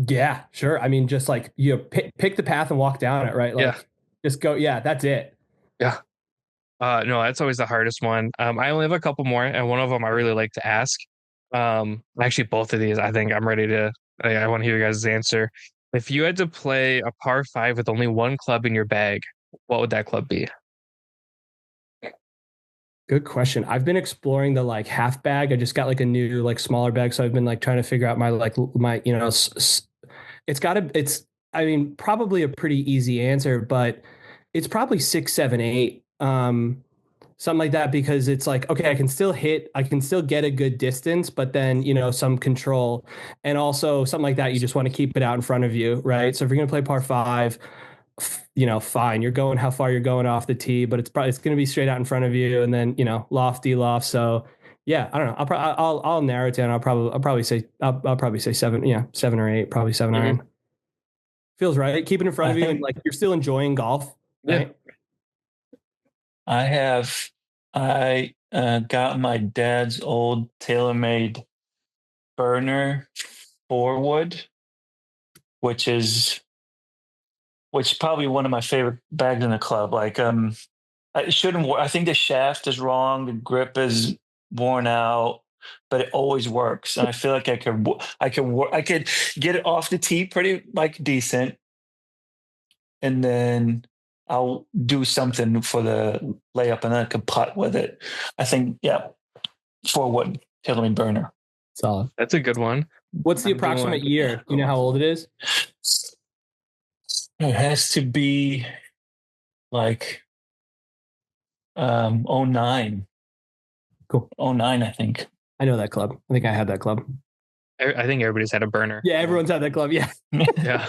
S2: Yeah, sure. I mean, just like you pick the path and walk down it, right? Like
S1: Yeah.
S2: just go. Yeah, that's it.
S1: Yeah. No, that's always the hardest one. I only have a couple more, and one of them I really like to ask. Actually, both of these, I think I'm ready to. I want to hear your guys' answer. If you had to play a par 5 with only one club in your bag, what would that club be?
S2: Good question. I've been exploring the like half bag. I just got like a new like smaller bag, so I've been like trying to figure out my it's I mean probably a pretty easy answer, but it's probably 6, 7, 8, something like that, because it's like okay, I can still get a good distance, but then some control, and also something like that. You just want to keep it out in front of you, right? So if you're gonna play par 5. Fine. You're going how far you're going off the tee, but it's going to be straight out in front of you, and then lofty loft. So yeah, I don't know. I'll narrow it down. I'll probably say 7. Yeah, 7 or 8. Probably 7 or 9. Feels right. Keep it in front of you, and like you're still enjoying golf, right?
S3: Yeah. I got my dad's old TaylorMade burner forward, which is probably one of my favorite bags in the club. Like, it shouldn't work. I think the shaft is wrong. The grip is worn out, but it always works. And I feel like I could get it off the tee pretty like decent. And then I'll do something for the layup, and then I could putt with it. I think, yeah, forward TaylorMade burner.
S2: Solid.
S1: That's a good one.
S2: What's the approximate year? You know how old it is?
S3: It has to be like 09.
S2: Cool.
S3: 09, I think.
S2: I know that club. I think I had that club.
S1: I think everybody's had a burner.
S2: Yeah, everyone's had that club. Yeah.
S1: Yeah.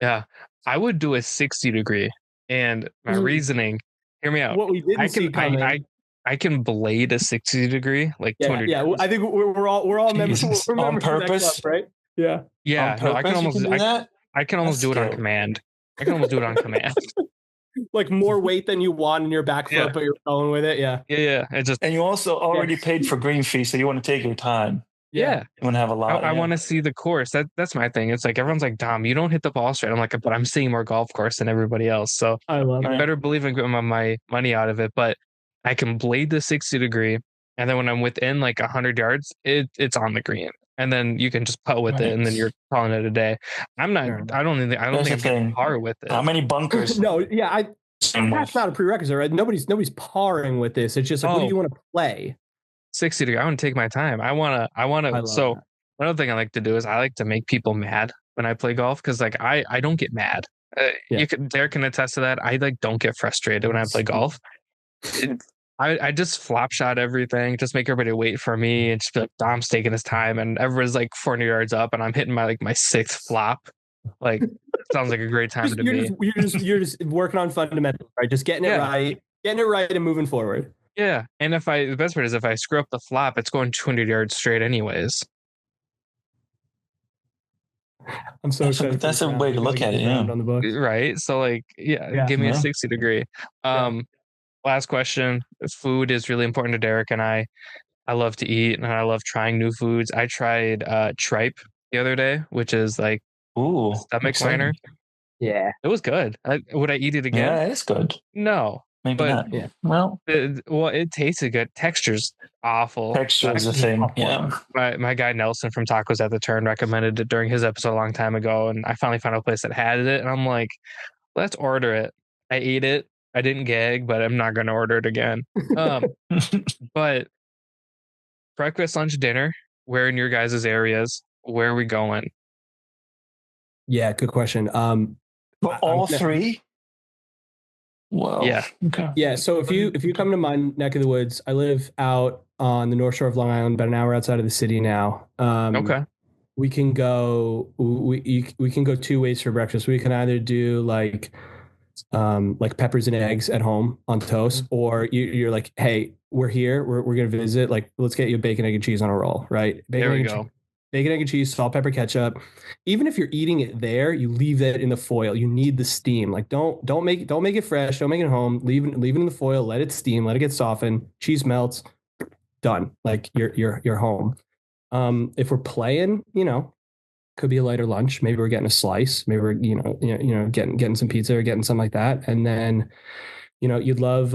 S1: Yeah. I would do a 60 degree. And my reasoning, hear me out.
S2: What we didn't see coming.
S1: I I can blade a 60 degree, like
S2: Yeah,
S1: 200
S2: yeah.
S1: yards.
S2: I think we're all members,
S3: Jesus.
S2: we're
S3: On
S2: members of that club,
S3: purpose?
S2: right? Yeah.
S1: Yeah,
S3: On
S1: no, I can
S3: purpose, you
S1: almost,
S3: can do that?
S1: I can almost
S3: That's
S1: do it on
S3: scary.
S1: command. I can almost do it on command.
S2: Like more weight than you want in your back foot,
S1: Yeah.
S2: but you're going with it. Yeah.
S1: Yeah. It just,
S3: And you also already paid for green fee, so you want to take your time.
S1: yeah.
S3: You want to have a lot.
S1: I want to see the course. That's my thing. It's like everyone's like, Dom, you don't hit the ball straight. I'm like, but I'm seeing more golf course than everybody else. So
S2: I love
S1: you
S2: it.
S1: better believe I'm getting my money out of it. But I can blade the 60 degree, and then when I'm within like 100 yards, it's on the green, and then you can just putt with it, and then you're calling it a day. I'm not.
S2: Sure.
S1: I don't think
S3: Here's
S1: I'm
S3: the
S1: getting
S3: thing.
S1: par with it.
S3: How many bunkers?
S2: No, yeah,
S3: Same
S2: that's
S3: with.
S2: not a prerequisite, right? Nobody's parring with this. It's just like, what do
S1: Oh.
S2: you want to play?
S1: 60 degree. I want to take my time. I want
S2: I
S1: to.
S2: love
S1: So
S2: that.
S1: another thing I like to do is I like to make people mad when I play golf because like I don't get mad.
S2: Yeah.
S1: Derek can attest to that. I like don't get frustrated when I play golf. I just flop shot everything, just make everybody wait for me and just be like, Dom's taking his time, and everyone's like 400 yards up, and I'm hitting my sixth flop. Like, sounds like a great time to me.
S2: You're just working on fundamentals, right? Just getting it right, and moving forward.
S1: Yeah, and the best part is if I screw up the flop, it's going 200 yards straight anyways.
S2: I'm so excited.
S3: That's a way to look at it, yeah.
S2: On the books.
S1: Right. So like, give me a 60 degree. Last question. Food is really important to Derek and I. I love to eat and I love trying new foods. I tried tripe the other day, which is like stomach liner.
S2: Yeah.
S1: It was good. Would I eat it again?
S3: Yeah, it's good.
S1: No.
S3: Maybe
S2: not. Yeah.
S3: Well,
S1: it tasted good. Texture's awful.
S3: Texture is a thing. Yeah.
S1: My guy Nelson from Tacos at the Turn recommended it during his episode a long time ago, and I finally found a place that had it, and I'm like, let's order it. I ate it. I didn't gag, but I'm not going to order it again. But breakfast, lunch, dinner, where in your guys' areas? Where are we going?
S2: Yeah, good question.
S3: For all three? Well,
S1: yeah.
S2: Okay. Yeah. So if you come to my neck of the woods, I live out on the North Shore of Long Island, about an hour outside of the city now.
S1: Okay.
S2: We can go. We can go two ways for breakfast. We can either do like peppers and eggs at home on toast, or you're like, hey, we're here. We're gonna visit. Like, let's get you bacon, egg, and cheese on a roll, right?
S1: There we go.
S2: Bacon, egg, and cheese, salt, pepper, ketchup. Even if you're eating it there, you leave that in the foil. You need the steam. Like don't make it fresh. Don't make it at home. Leave it in the foil. Let it steam. Let it get softened. Cheese melts. Done. Like you're home. If we're playing, could be a lighter lunch. Maybe we're getting a slice. Maybe we're getting some pizza or getting something like that. And then, you'd love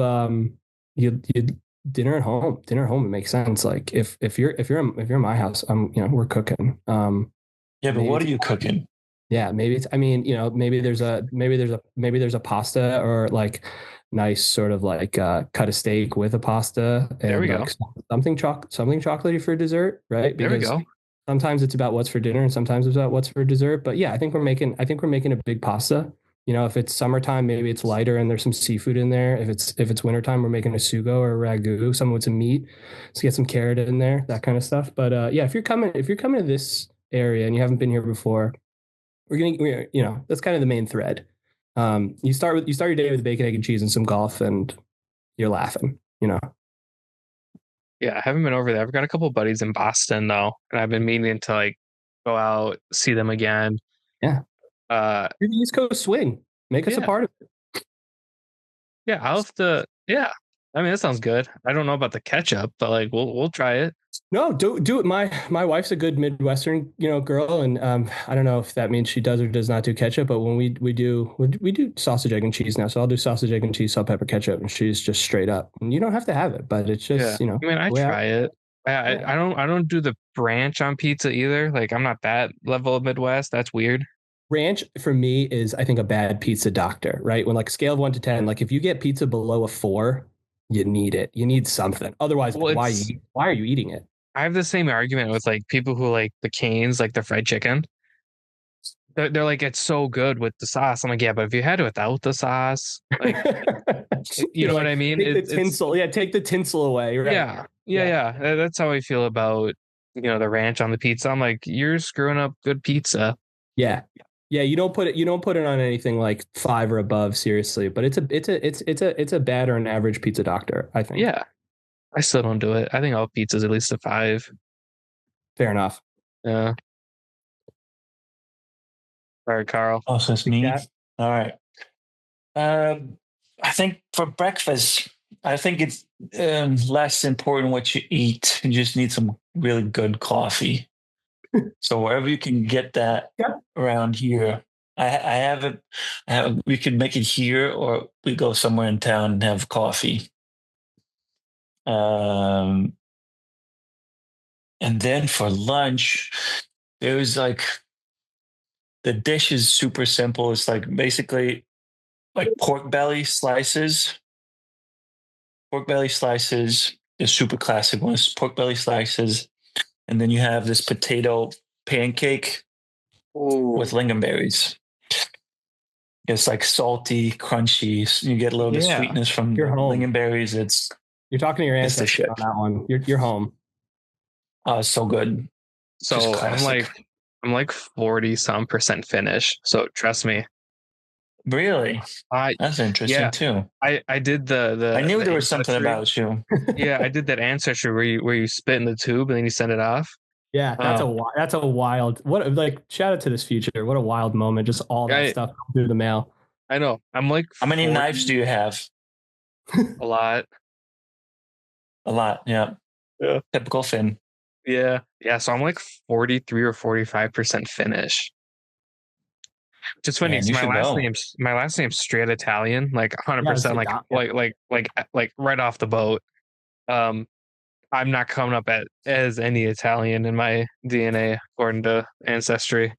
S2: you'd dinner at home. Dinner at home, it makes sense. Like if you're in my house, we're cooking.
S3: Yeah, but what are you cooking?
S2: Yeah, maybe it's. I mean, maybe there's a pasta, or like nice sort of like cut a steak with a pasta. And
S1: there we go.
S2: Something chocolatey for dessert, right?
S1: Because there we go.
S2: Sometimes it's about what's for dinner, and sometimes it's about what's for dessert. But yeah, I think we're making a big pasta. If it's summertime, maybe it's lighter and there's some seafood in there. If it's wintertime, we're making a sugo or a ragu, something with some meat. Let's get some carrot in there, that kind of stuff. But yeah, if you're coming to this area and you haven't been here before, that's kind of the main thread. You start your day with bacon, egg, and cheese and some golf, and you're laughing.
S1: Yeah, I haven't been over there. I've got a couple of buddies in Boston though, and I've been meaning to like go out, see them again.
S2: Yeah. You're the East Coast swing. Make us a part of it.
S1: Yeah, I'll have to. Yeah, I mean that sounds good. I don't know about the ketchup, but like we'll try it.
S2: No, do it. My wife's a good Midwestern, girl, and I don't know if that means she does or does not do ketchup, but when we do sausage, egg, and cheese now, so I'll do sausage, egg, and cheese, salt, pepper, ketchup, and she's just straight up. And you don't have to have it, but it's just
S1: I mean, I try it. I don't do the ranch on pizza either. Like I'm not that level of Midwest. That's weird.
S2: Ranch for me is, I think, a bad pizza doctor, right? When like scale of 1 to 10, like if you get pizza below a 4, you need it. You need something. Otherwise, why are you eating it?
S1: I have the same argument with like people who like the Canes, like the fried chicken. They're like, it's so good with the sauce. I'm like, yeah, but if you had it without the sauce, like, you know what I mean?
S2: Take the tinsel. Yeah, take the tinsel away. Right?
S1: Yeah. That's how I feel about the ranch on the pizza. I'm like, you're screwing up good pizza.
S2: Yeah. You don't put it on anything like 5 or above, seriously. But it's a bad or an average pizza doctor, I think.
S1: Yeah. I still don't do it. I think all pizza's at least a 5.
S2: Fair enough.
S1: Yeah. All right, Karl.
S3: Oh, so it's
S2: Big
S3: me.
S2: cat.
S3: All right. I think for breakfast, I think it's less important what you eat. You just need some really good coffee. So wherever you can get that
S2: Yeah.
S3: around here, I have it. We could make it here, or we go somewhere in town and have coffee. And then for lunch, there's like the dish is super simple. It's like basically like pork belly slices. Pork belly slices is super classic one. It's pork belly slices, and then you have this potato pancake with lingonberries. It's like salty, crunchy. You get a little bit of
S1: Yeah.
S3: sweetness from
S2: You're
S3: the
S2: home.
S3: lingonberries. It's
S2: You're talking to your
S3: It's the
S2: ancestors
S3: shit.
S2: on that one. You're home.
S3: So good. Just
S1: So
S3: classic.
S1: I'm like 40 some percent Finnish. So trust me.
S3: Really?
S1: I
S3: That's interesting
S1: yeah.
S3: too.
S1: I did
S3: I knew
S1: the
S3: there was something
S1: ancestry.
S3: about you.
S1: Yeah, I did that ancestry where you spit in the tube and then you send it off.
S2: Yeah, that's a wild. What, like, shout out to this future. What a wild moment. Just all that stuff through the mail.
S1: I know. I'm like
S3: How many
S1: 40,
S3: knives do you have?
S1: a lot.
S3: A lot. Yeah.
S1: Yeah.
S3: Typical Finn.
S1: Yeah. Yeah. So I'm like 43 or 45% Finnish. Just funny.
S3: Man,
S1: So
S3: you should go.
S1: my last name's straight Italian, like 100%, like right off the boat. Um, I'm not coming up as any Italian in my DNA according to ancestry,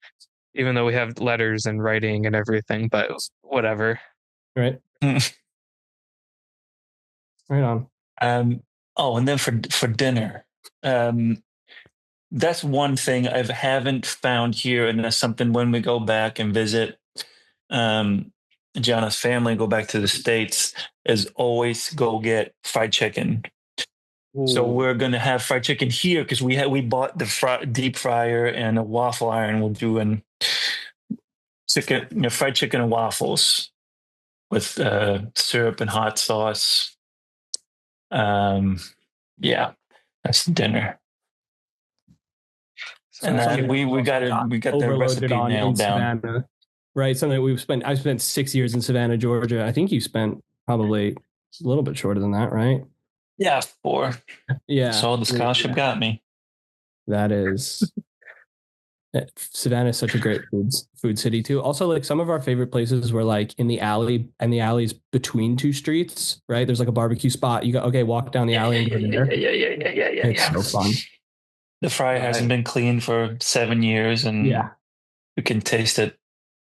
S1: even though we have letters and writing and everything, but whatever.
S2: Right. Right on.
S3: And then for dinner, that's one thing I haven't found here, and that's something when we go back and visit Gianna's family, go back to the States, is always go get fried chicken.
S1: Ooh.
S3: So we're gonna have fried chicken here because we bought the deep fryer and a waffle iron. We're doing fried chicken and waffles with syrup and hot sauce. Yeah, that's dinner. And then we got the recipe nailed down.
S2: Savannah, right? Something I've spent 6 years in Savannah, Georgia. I think you spent probably a little bit shorter than that, right?
S3: Yeah, 4.
S2: Yeah.
S3: So the scholarship got me.
S2: That is. Savannah is such a great food city too. Also, like, some of our favorite places were like in the alley and the alleys between two streets, right? There's like a barbecue spot. You go, okay, walk down the alley and go there.
S3: Yeah.
S2: It's so fun.
S3: The fryer hasn't been cleaned for 7 years, and
S2: yeah,
S3: you can taste it.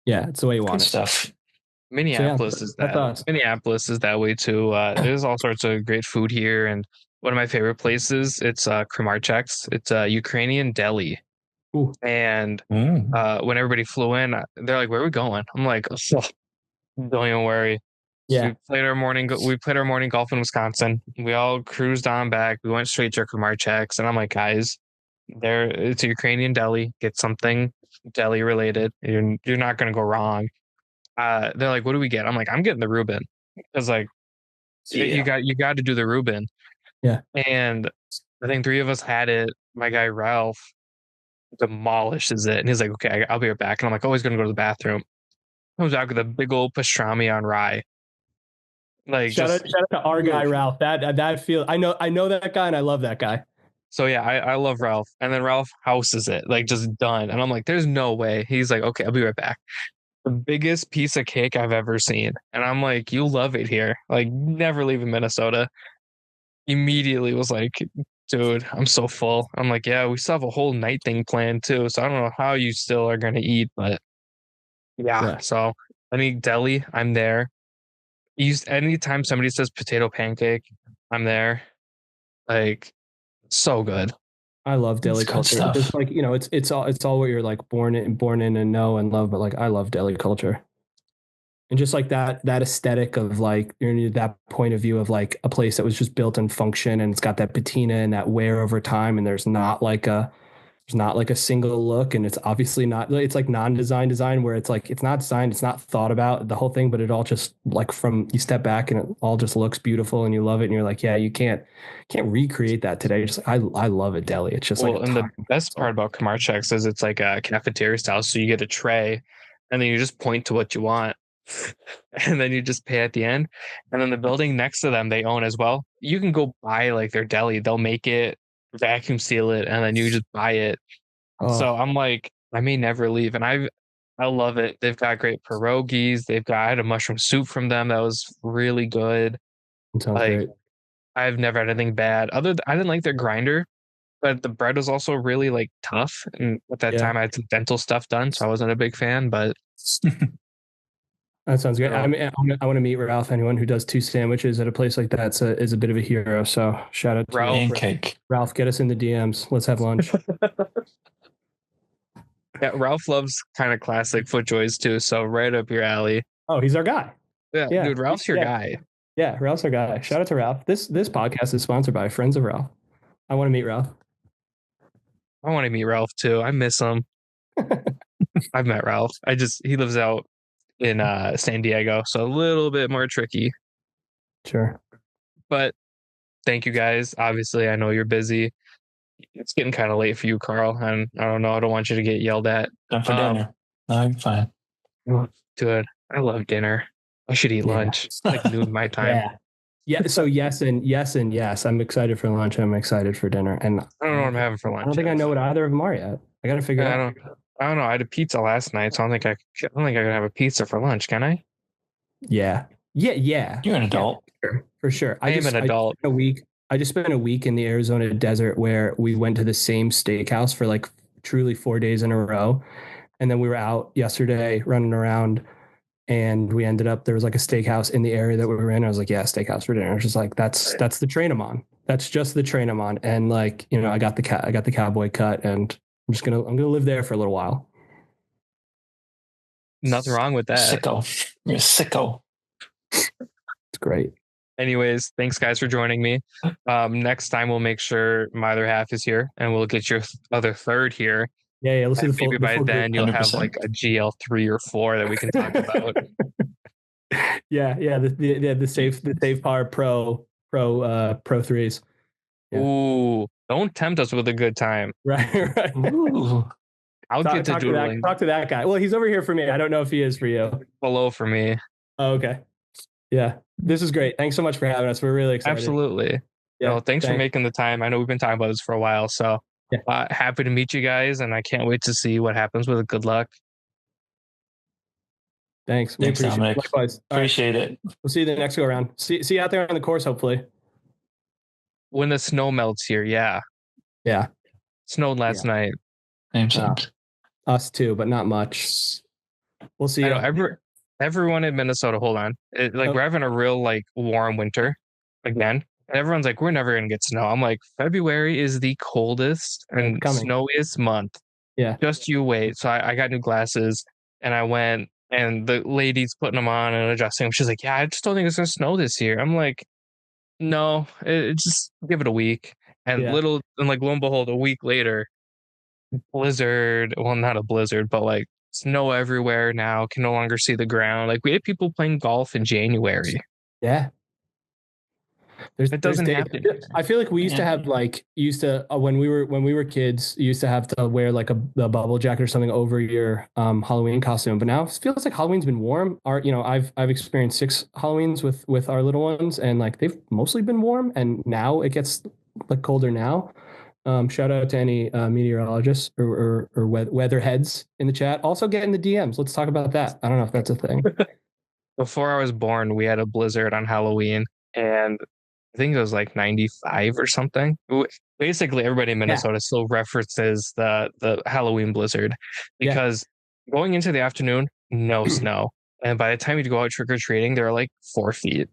S2: Yeah, it's the way you want it.
S3: Stuff.
S1: Minneapolis is that. Minneapolis is that way too. There's all sorts of great food here, and one of my favorite places, it's Kremarchek's. It's a Ukrainian deli.
S2: Ooh.
S1: And when everybody flew in, they're like, "Where are we going?" I'm like, "Oh, don't even worry."
S2: Yeah.
S1: We played our morning golf in Wisconsin. We all cruised on back. We went straight to Kremarchek's, and I'm like, "Guys, it's a Ukrainian deli. Get something deli related. You're not gonna go wrong." They're like, "What do we get?" I'm like, "I'm getting the Reuben," because like you got to do the Reuben.
S2: Yeah.
S1: And I think 3 of us had it. My guy Ralph demolishes it, and he's like, "Okay, I'll be right back." And I'm like, "Oh, he's gonna go to the bathroom." Comes out with a big old pastrami on rye. Like,
S2: shout out to our guy Ralph. That feel I know that guy, and I love that guy.
S1: So yeah, I love Ralph. And then Ralph houses it, like, just done. And I'm like, "There's no way." He's like, "Okay, I'll be right back." The biggest piece of cake I've ever seen. And I'm like, "You love it here. Like, never leaving Minnesota." Immediately was like, "Dude, I'm so full." I'm like, "Yeah, we still have a whole night thing planned too. So I don't know how you still are gonna eat, but yeah. So any deli, I'm there. Anytime somebody says potato pancake, I'm there. Like, so good.
S2: I love deli culture. Just like, it's all what you're like born in and know and love. But like, I love deli culture, and just like that aesthetic of like, that point of view of like a place that was just built in function, and it's got that patina and that wear over time, and there's not like a There's not like a single look, and it's obviously not. It's like non-design design where it's like it's not designed, it's not thought about the whole thing, but it all just like from you step back and it all just looks beautiful and you love it and you're like, yeah, you can't recreate that today. Just I love a deli. It's just like
S1: and the best part about Kamarchek's is it's like a cafeteria style, so you get a tray, and then you just point to what you want, and then you just pay at the end. And then the building next to them they own as well. You can go buy like their deli. They'll make it, vacuum seal it, and then you just buy it. So I'm like, I may never leave, and I love it. They've got great pierogies. I had a mushroom soup from them that was really good.
S2: it sounds
S1: Like
S2: great.
S1: I've never had anything bad. I didn't like their grinder, but the bread was also really like tough. And at that time, I had some dental stuff done, so I wasn't a big fan. But
S2: That sounds good. I mean, I want to meet Ralph. Anyone who does 2 sandwiches at a place like that is a bit of a hero. So shout out to
S1: Ralph.
S3: Pancake.
S2: Ralph, get us in the DMs. Let's have lunch.
S1: Yeah, Ralph loves kind of classic FootJoys too, so right up your alley.
S2: Oh, he's our guy.
S1: Yeah, dude, Ralph's your guy.
S2: Yeah, Ralph's our guy. Shout out to Ralph. This podcast is sponsored by Friends of Ralph. I want to meet Ralph.
S1: I want to meet Ralph too. I miss him. I've met Ralph. He lives out in San Diego, so a little bit more tricky.
S2: Sure.
S1: But thank you guys. Obviously, I know you're busy. It's getting kind of late for you, Karl, and I don't know. I don't want you to get yelled at.
S3: Done for dinner. No, I'm fine.
S1: Good. I love dinner. I should eat lunch. It's like noon my time.
S2: Yeah. So yes and yes. I'm excited for lunch. I'm excited for dinner. And
S1: I don't know what I'm having for lunch.
S2: I don't think I know what either of them are yet. I got to figure it out.
S1: I don't know. I had a pizza last night, so I don't think I can have a pizza for lunch. Can I?
S2: Yeah.
S3: You're an adult.
S2: For sure.
S1: I am an adult.
S2: I just spent a week in the Arizona desert where we went to the same steakhouse for like truly 4 days in a row. And then we were out yesterday running around and we ended up, there was like a steakhouse in the area that we were in. I was like, yeah, steakhouse for dinner. I was just like, that's the train I'm on. That's just the train I'm on. And like, you know, I got the cowboy cut and I'm going to live there for a little while.
S1: Nothing wrong with that.
S3: Sicko. You're a sicko.
S2: It's great.
S1: Anyways, thanks guys for joining me. Next time we'll make sure my other half is here and we'll get your other third here.
S2: Yeah. Let's see the
S1: maybe by then you'll have like a GL3 or 4 that we can talk about.
S2: The Safe Power Pro 3s. Yeah.
S1: Ooh, don't tempt us with a good time.
S2: Right.
S3: Ooh.
S1: I'll get to doodling.
S2: Talk to that guy. Well, he's over here for me. I don't know if he is for you.
S1: Below for me.
S2: Oh, okay. Yeah. This is great. Thanks so much for having us. We're really excited.
S1: Absolutely. Yeah. No, thanks for making the time. I know we've been talking about this for a while, so happy to meet you guys, and I can't wait to see what happens with Good Luck.
S2: Thanks.
S3: Thanks, Dominic.
S2: Likewise.
S3: Appreciate it.
S2: We'll see you the next go around. See you out there on the course, hopefully.
S1: When the snow melts here, yeah.
S2: Yeah.
S1: Snowed last night.
S2: Us too, but not much. We'll see.
S1: I know, everyone in Minnesota, hold on. We're having a real like warm winter again. And everyone's like, we're never gonna get snow. I'm like, February is the coldest and snowiest month.
S2: Yeah.
S1: Just you wait. So I got new glasses and I went and the lady's putting them on and adjusting. She's like, yeah, I just don't think it's gonna snow this year. I'm like, no, just give it a week. And lo and behold, a week later, blizzard. Well, not a blizzard, but like snow everywhere now. Can no longer see the ground. Like we had people playing golf in January.
S2: Yeah.
S1: It doesn't happen.
S2: I feel like we used to have when we were kids, you used to have to wear like a bubble jacket or something over your Halloween costume. But now it feels like Halloween's been warm. I've experienced 6 Halloweens with our little ones, and like they've mostly been warm. And now it gets like colder now. Shout out to any meteorologists or weather heads in the chat. Also get in the DMs. Let's talk about that. I don't know if that's a thing.
S1: Before I was born, we had a blizzard on Halloween, and I think it was like 95 or something. Basically, everybody in Minnesota still references the Halloween blizzard because going into the afternoon, no snow. And by the time you go out trick-or-treating, there are like 4 feet.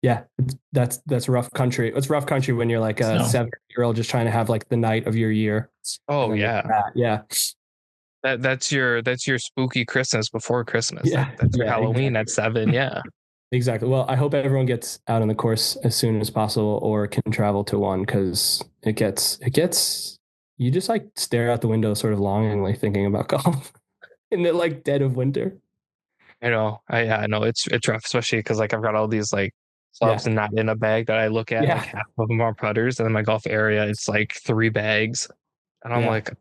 S2: Yeah, that's rough country. It's rough country when you're like a 7-year-old just trying to have like the night of your year.
S1: Oh yeah.
S2: Yeah.
S1: That's your spooky Christmas before Christmas. Yeah. That's your Halloween at 7. Yeah.
S2: Exactly. Well, I hope everyone gets out on the course as soon as possible or can travel to one, because it gets you just like stare out the window sort of longingly thinking about golf in the like dead of winter.
S1: I know it's rough, especially because like I've got all these like clubs and not in a bag that I look at. Like half of them are putters, and in my golf area, it's like 3 bags, and I'm like,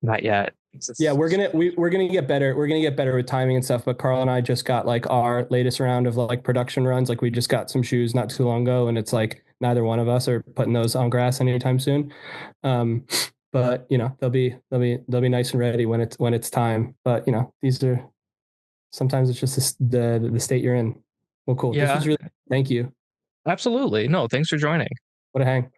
S1: not yet.
S2: We're gonna get better. We're gonna get better with timing and stuff. But Karl and I just got like our latest round of like production runs. Like we just got some shoes not too long ago, and it's like neither one of us are putting those on grass anytime soon. But they'll be nice and ready when it's time. But these are sometimes it's just the state you're in. Well, cool.
S1: Yeah.
S2: This was really, thank you.
S1: Absolutely. No, thanks for joining.
S2: What a hang.